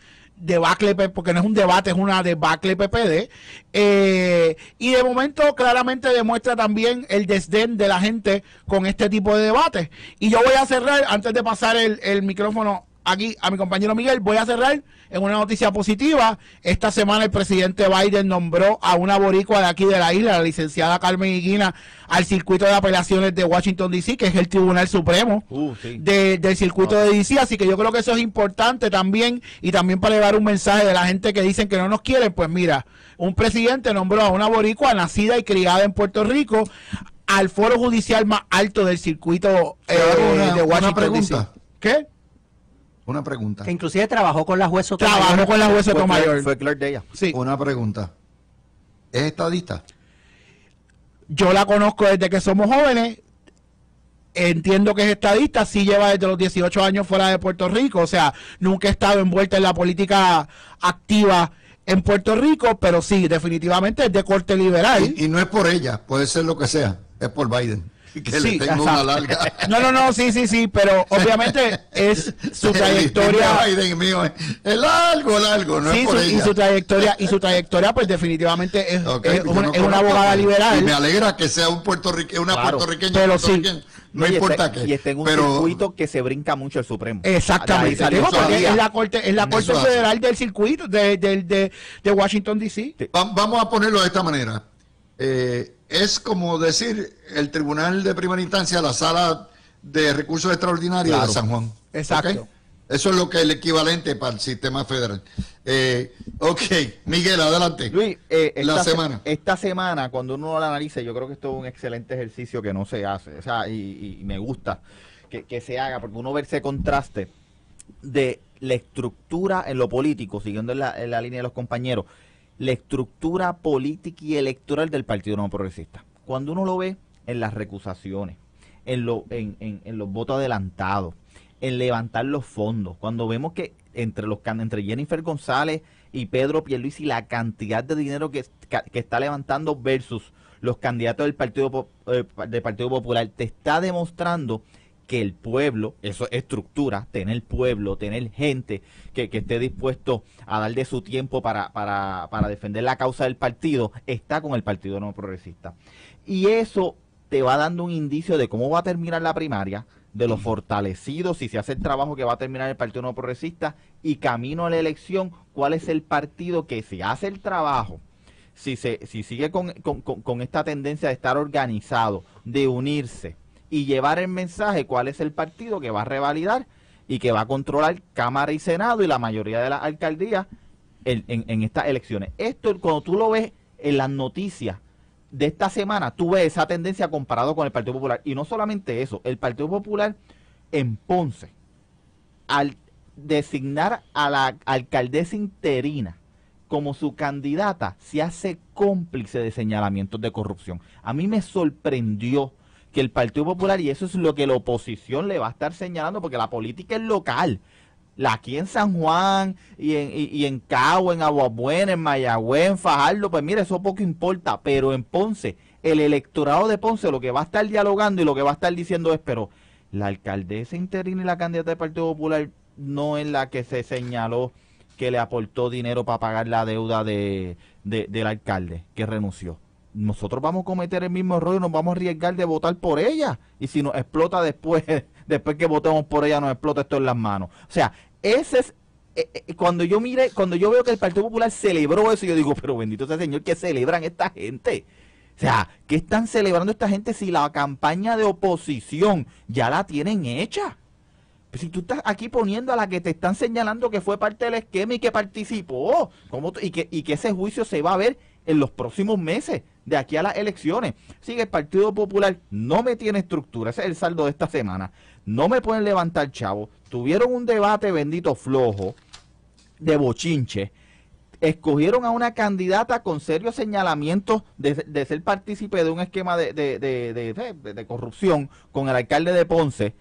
porque no es un debate, es una debacle PPD, y de momento claramente demuestra también el desdén de la gente con este tipo de debates. Y yo voy a cerrar, antes de pasar el micrófono aquí a mi compañero Miguel, voy a cerrar en una noticia positiva. Esta semana el presidente Biden nombró a una boricua de aquí de la isla, la licenciada Carmen Higuina, al circuito de apelaciones de Washington D.C., que es el Tribunal Supremo del circuito de D.C., así que yo creo que eso es importante también, y también para llevar un mensaje de la gente que dicen que no nos quieren. Pues mira, un presidente nombró a una boricua nacida y criada en Puerto Rico al foro judicial más alto del circuito de Washington D.C. ¿Qué? Una pregunta. Que inclusive trabajó con la juez Sotomayor. Trabajó con la juez Sotomayor. Fue clerk de ella. Sí. Una pregunta. ¿Es estadista? Yo la conozco desde que somos jóvenes. Entiendo que es estadista. Sí lleva desde los 18 años fuera de Puerto Rico. O sea, nunca ha estado envuelta en la política activa en Puerto Rico, pero sí, definitivamente es de corte liberal. Y no es por ella, puede ser lo que sea. Es por Biden. Que Sí, le tengo una larga. No, sí, pero obviamente es su trayectoria. Biden mío es largo, no sí, es por ella. Y su trayectoria, pues definitivamente es, Okay, es yo una, no es una conozco, abogada liberal. Y me alegra que sea un puertorriqueño, una Claro, puertorriqueña, pero puertorriqueño, no y importa está, qué. y está en un pero circuito que se brinca mucho el Supremo. Exactamente. De ahí salió Digo, porque todavía. es la corte Eso federal del circuito de Washington D.C. Vamos a ponerlo de esta manera. Es como decir el Tribunal de Primera Instancia, la Sala de Recursos Extraordinarios Claro. de San Juan. Exacto. ¿Ok? Eso es lo que es el equivalente para el sistema federal. Ok, Miguel, adelante. Luis, esta semana, cuando uno la analiza, yo creo que esto es un excelente ejercicio que no se hace. O sea, y me gusta que se haga, porque uno ve ese contraste de la estructura en lo político, siguiendo en la línea de los compañeros, la estructura política y electoral del Partido No Progresista. Cuando uno lo ve en las recusaciones, en los votos adelantados, en levantar los fondos, cuando vemos que entre Jennifer González y Pedro Pierluisi la cantidad de dinero que está levantando versus los candidatos del Partido Popular, te está demostrando que el pueblo, eso es estructura, tener pueblo, tener gente que esté dispuesto a dar de su tiempo para defender la causa del partido, está con el Partido No Progresista. Y eso te va dando un indicio de cómo va a terminar la primaria, de lo fortalecido, si se hace el trabajo que va a terminar el Partido No Progresista, y camino a la elección, cuál es el partido que si hace el trabajo, si sigue con esta tendencia de estar organizado, de unirse y llevar el mensaje, cuál es el partido que va a revalidar y que va a controlar Cámara y Senado y la mayoría de las alcaldías en estas elecciones. Esto, cuando tú lo ves en las noticias de esta semana, tú ves esa tendencia comparado con el Partido Popular. Y no solamente eso, el Partido Popular en Ponce, al designar a la alcaldesa interina como su candidata, se hace cómplice de señalamientos de corrupción. A mí me sorprendió que el Partido Popular, y eso es lo que la oposición le va a estar señalando, porque la política es local. Aquí en San Juan y en Cagua, en Aguabuena, en Mayagüez, en Fajardo, pues mire, eso poco importa, pero en Ponce, el electorado de Ponce lo que va a estar dialogando y lo que va a estar diciendo es, pero la alcaldesa interina y la candidata del Partido Popular no es la que se señaló que le aportó dinero para pagar la deuda del alcalde que renunció. Nosotros vamos a cometer el mismo error y nos vamos a arriesgar de votar por ella. Y si nos explota después que votemos por ella, nos explota esto en las manos. O sea, ese es... cuando yo veo que el Partido Popular celebró eso, yo digo, pero bendito sea Señor, ¿qué celebran esta gente? O sea, ¿qué están celebrando esta gente si la campaña de oposición ya la tienen hecha? Pues si tú estás aquí poniendo a la que te están señalando que fue parte del esquema y que participó, y que ese juicio se va a ver en los próximos meses, de aquí a las elecciones. Sigue el Partido Popular, no me tiene estructura, ese es el saldo de esta semana. No me pueden levantar, chavo. Tuvieron un debate bendito flojo, de bochinche. Escogieron a una candidata con serios señalamientos de ser partícipe de un esquema de corrupción con el alcalde de Ponce,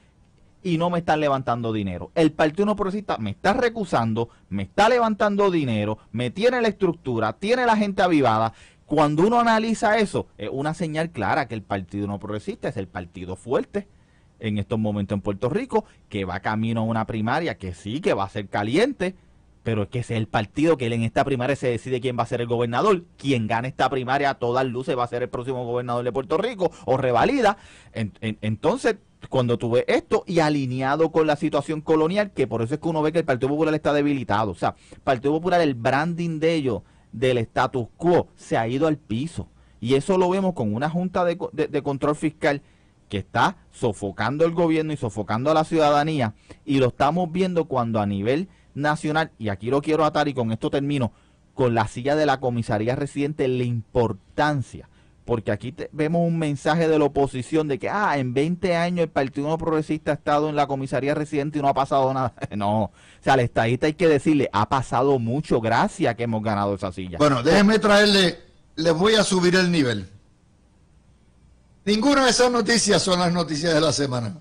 y no me están levantando dinero. El Partido No Progresista me está recusando, me está levantando dinero, me tiene la estructura, tiene la gente avivada. Cuando uno analiza eso, es una señal clara que el Partido No Progresista es el partido fuerte en estos momentos en Puerto Rico, que va camino a una primaria que sí, que va a ser caliente, pero es que ese es el partido que en esta primaria se decide quién va a ser el gobernador. Quien gane esta primaria a todas luces va a ser el próximo gobernador de Puerto Rico, o revalida. Entonces, cuando tú ves esto y alineado con la situación colonial, que por eso es que uno ve que el Partido Popular está debilitado. O sea, el Partido Popular, el branding de ellos, del status quo, se ha ido al piso. Y eso lo vemos con una junta de control fiscal que está sofocando el gobierno y sofocando a la ciudadanía. Y lo estamos viendo cuando a nivel nacional, y aquí lo quiero atar y con esto termino, con la silla de la comisaría residente, la importancia, porque aquí vemos un mensaje de la oposición de que en 20 años el Partido No Progresista ha estado en la comisaría residente y no ha pasado nada. No, o sea, al estadista hay que decirle, ha pasado mucho, gracias que hemos ganado esa silla. Bueno, déjenme traerle, les voy a subir el nivel. Ninguna de esas noticias son las noticias de la semana.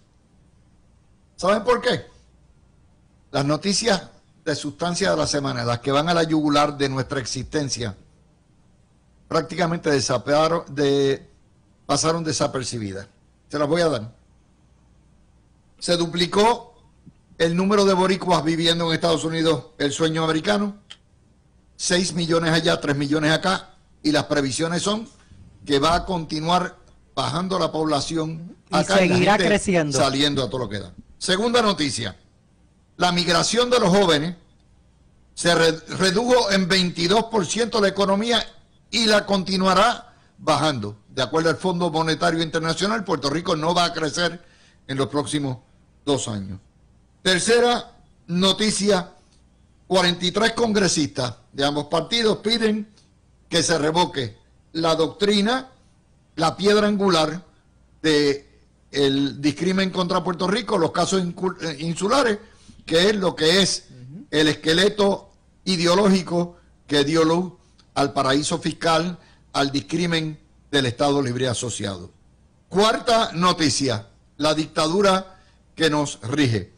¿Saben por qué? Las noticias de sustancia de la semana, las que van a la yugular de nuestra existencia, prácticamente pasaron desapercibidas. Se las voy a dar. Se duplicó el número de boricuas viviendo en Estados Unidos, el sueño americano. 6 millones allá, 3 millones acá, y las previsiones son que va a continuar bajando la población acá, y seguirá creciendo, saliendo a todo lo que da. Segunda noticia. La migración de los jóvenes se redujo en 22% la economía y la continuará bajando. De acuerdo al Fondo Monetario Internacional, Puerto Rico no va a crecer en los próximos 2 años. Tercera noticia, 43 congresistas de ambos partidos piden que se revoque la doctrina, la piedra angular del discrimen contra Puerto Rico, los casos insulares, que es lo que es el esqueleto ideológico que dio luz al paraíso fiscal, al discrimen del Estado Libre Asociado. Cuarta noticia, la dictadura que nos rige.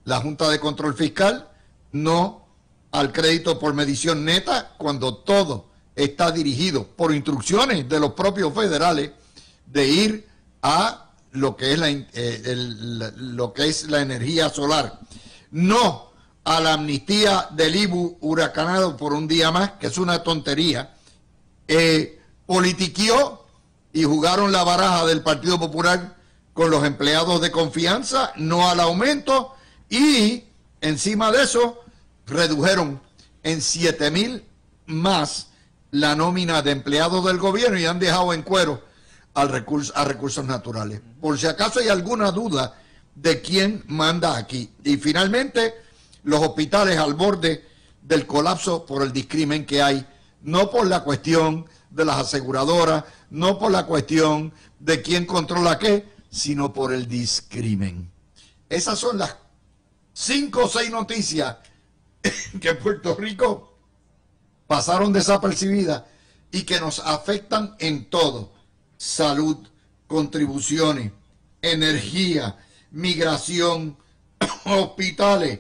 La Junta de Control Fiscal no al crédito por medición neta cuando todo está dirigido por instrucciones de los propios federales de ir a lo que es la energía solar. No a la amnistía del IBU huracanado por un día más, que es una tontería. Politiqueó y jugaron la baraja del Partido Popular con los empleados de confianza, no al aumento, y encima de eso redujeron en 7,000 más la nómina de empleados del gobierno y han dejado en cuero a recursos naturales. Por si acaso hay alguna duda de quién manda aquí. Y finalmente, los hospitales al borde del colapso por el discrimen que hay, no por la cuestión de las aseguradoras, no por la cuestión de quién controla qué, sino por el discrimen. Esas son las 5 o 6 noticias que en Puerto Rico pasaron desapercibidas y que nos afectan en todo: salud, contribuciones, energía, migración, hospitales.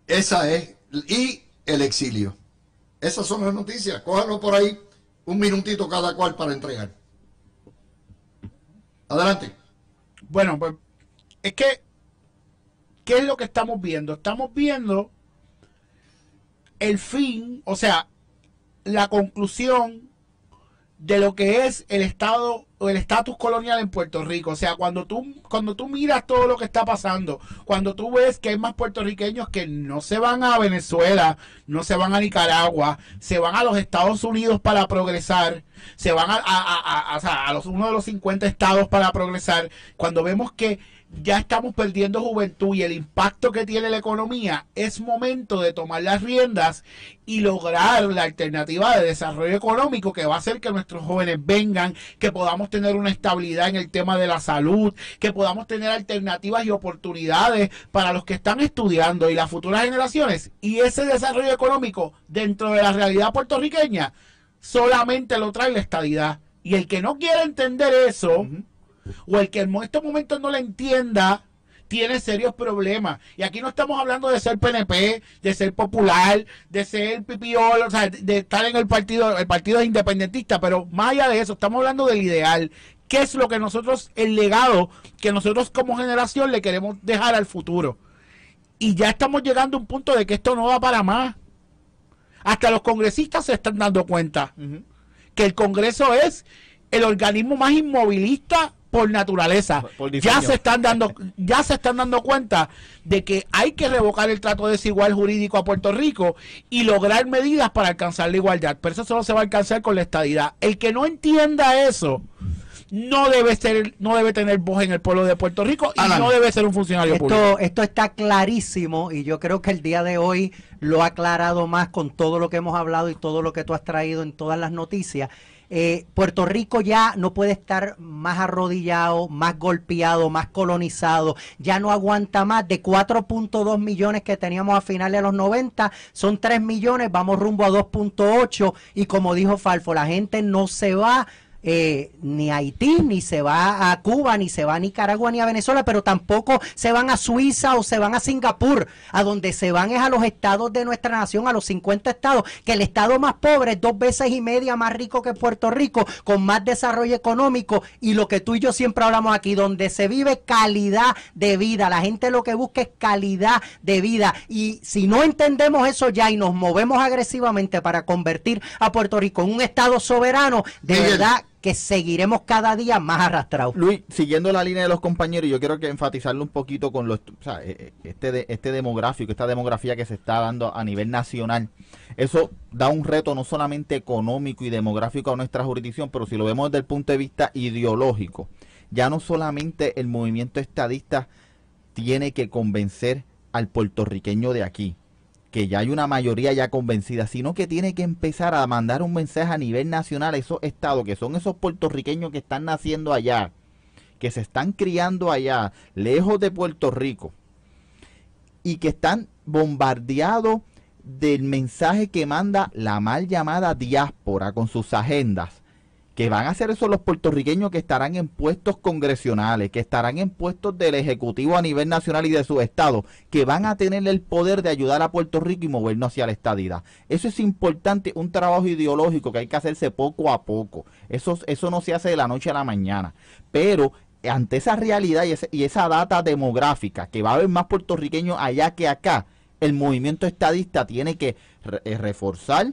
Esa es, y el exilio. Esas son las noticias. Cójanlo por ahí, un minutito cada cual para entregar. Adelante. Bueno, pues es que, ¿qué es lo que estamos viendo? Estamos viendo el fin, o sea, la conclusión de lo que es el Estado o el estatus colonial en Puerto Rico. O sea, cuando tú miras todo lo que está pasando, cuando tú ves que hay más puertorriqueños que no se van a Venezuela, no se van a Nicaragua, se van a los Estados Unidos para progresar, se van uno de los 50 estados para progresar, cuando vemos que ya estamos perdiendo juventud y el impacto que tiene la economía, es momento de tomar las riendas y lograr la alternativa de desarrollo económico que va a hacer que nuestros jóvenes vengan, que podamos tener una estabilidad en el tema de la salud, que podamos tener alternativas y oportunidades para los que están estudiando y las futuras generaciones. Y ese desarrollo económico dentro de la realidad puertorriqueña solamente lo trae la estadidad. Y el que no quiere entender eso, o el que en estos momentos no le entienda, tiene serios problemas. Y aquí no estamos hablando de ser PNP, de ser popular, de ser pipiol, o sea, de estar en el partido es independentista, pero más allá de eso, estamos hablando del ideal. ¿Qué es lo que nosotros, el legado que nosotros como generación le queremos dejar al futuro? Y ya estamos llegando a un punto de que esto no va para más. Hasta los congresistas se están dando cuenta que el Congreso es el organismo más inmovilista por naturaleza. Ya se están dando cuenta de que hay que revocar el trato desigual jurídico a Puerto Rico y lograr medidas para alcanzar la igualdad. Pero eso solo se va a alcanzar con la estadidad. El que no entienda eso no debe tener voz en el pueblo de Puerto Rico y no debe ser un funcionario público. Esto está clarísimo y yo creo que el día de hoy lo ha aclarado más con todo lo que hemos hablado y todo lo que tú has traído en todas las noticias. Puerto Rico ya no puede estar más arrodillado, más golpeado, más colonizado, ya no aguanta más. De 4.2 millones que teníamos a finales de los 90, son 3 millones, vamos rumbo a 2.8 y como dijo Falfo, la gente no se va ni a Haití, ni se va a Cuba, ni se va a Nicaragua, ni a Venezuela, pero tampoco se van a Suiza o se van a Singapur. A donde se van es a los estados de nuestra nación, a los 50 estados, que el estado más pobre es 2 veces y media más rico que Puerto Rico, con más desarrollo económico, y lo que tú y yo siempre hablamos aquí, donde se vive calidad de vida. La gente lo que busca es calidad de vida, y si no entendemos eso ya y nos movemos agresivamente para convertir a Puerto Rico en un estado soberano, de verdad que seguiremos cada día más arrastrados. Luis, siguiendo la línea de los compañeros, yo quiero que enfatizarlo un poquito con este demográfico, esta demografía que se está dando a nivel nacional. Eso da un reto no solamente económico y demográfico a nuestra jurisdicción, pero si lo vemos desde el punto de vista ideológico, ya no solamente el movimiento estadista tiene que convencer al puertorriqueño de aquí, que ya hay una mayoría ya convencida, sino que tiene que empezar a mandar un mensaje a nivel nacional a esos estados, que son esos puertorriqueños que están naciendo allá, que se están criando allá, lejos de Puerto Rico, y que están bombardeados del mensaje que manda la mal llamada diáspora con sus agendas, que van a ser esos los puertorriqueños que estarán en puestos congresionales, que estarán en puestos del Ejecutivo a nivel nacional y de su estado, que van a tener el poder de ayudar a Puerto Rico y movernos hacia la estadidad. Eso es importante, un trabajo ideológico que hay que hacerse poco a poco. Eso no se hace de la noche a la mañana. Pero ante esa realidad y esa data demográfica, que va a haber más puertorriqueños allá que acá, el movimiento estadista tiene que reforzar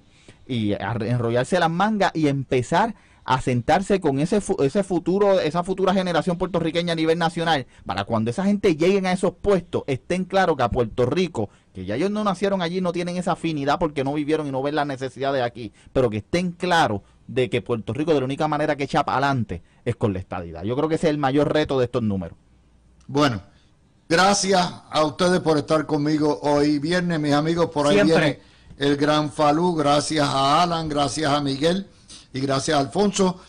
y enrollarse las mangas y empezar a sentarse con ese futuro, esa futura generación puertorriqueña a nivel nacional, para cuando esa gente lleguen a esos puestos, estén claros que a Puerto Rico, que ya ellos no nacieron allí, no tienen esa afinidad porque no vivieron y no ven las necesidades de aquí, pero que estén claros de que Puerto Rico de la única manera que echa para adelante es con la estadidad. Yo creo que ese es el mayor reto de estos números. Bueno, gracias a ustedes por estar conmigo hoy viernes, mis amigos. Por ahí Siempre viene el gran Falú. Gracias a Alan, gracias a Miguel y gracias a Alfonso.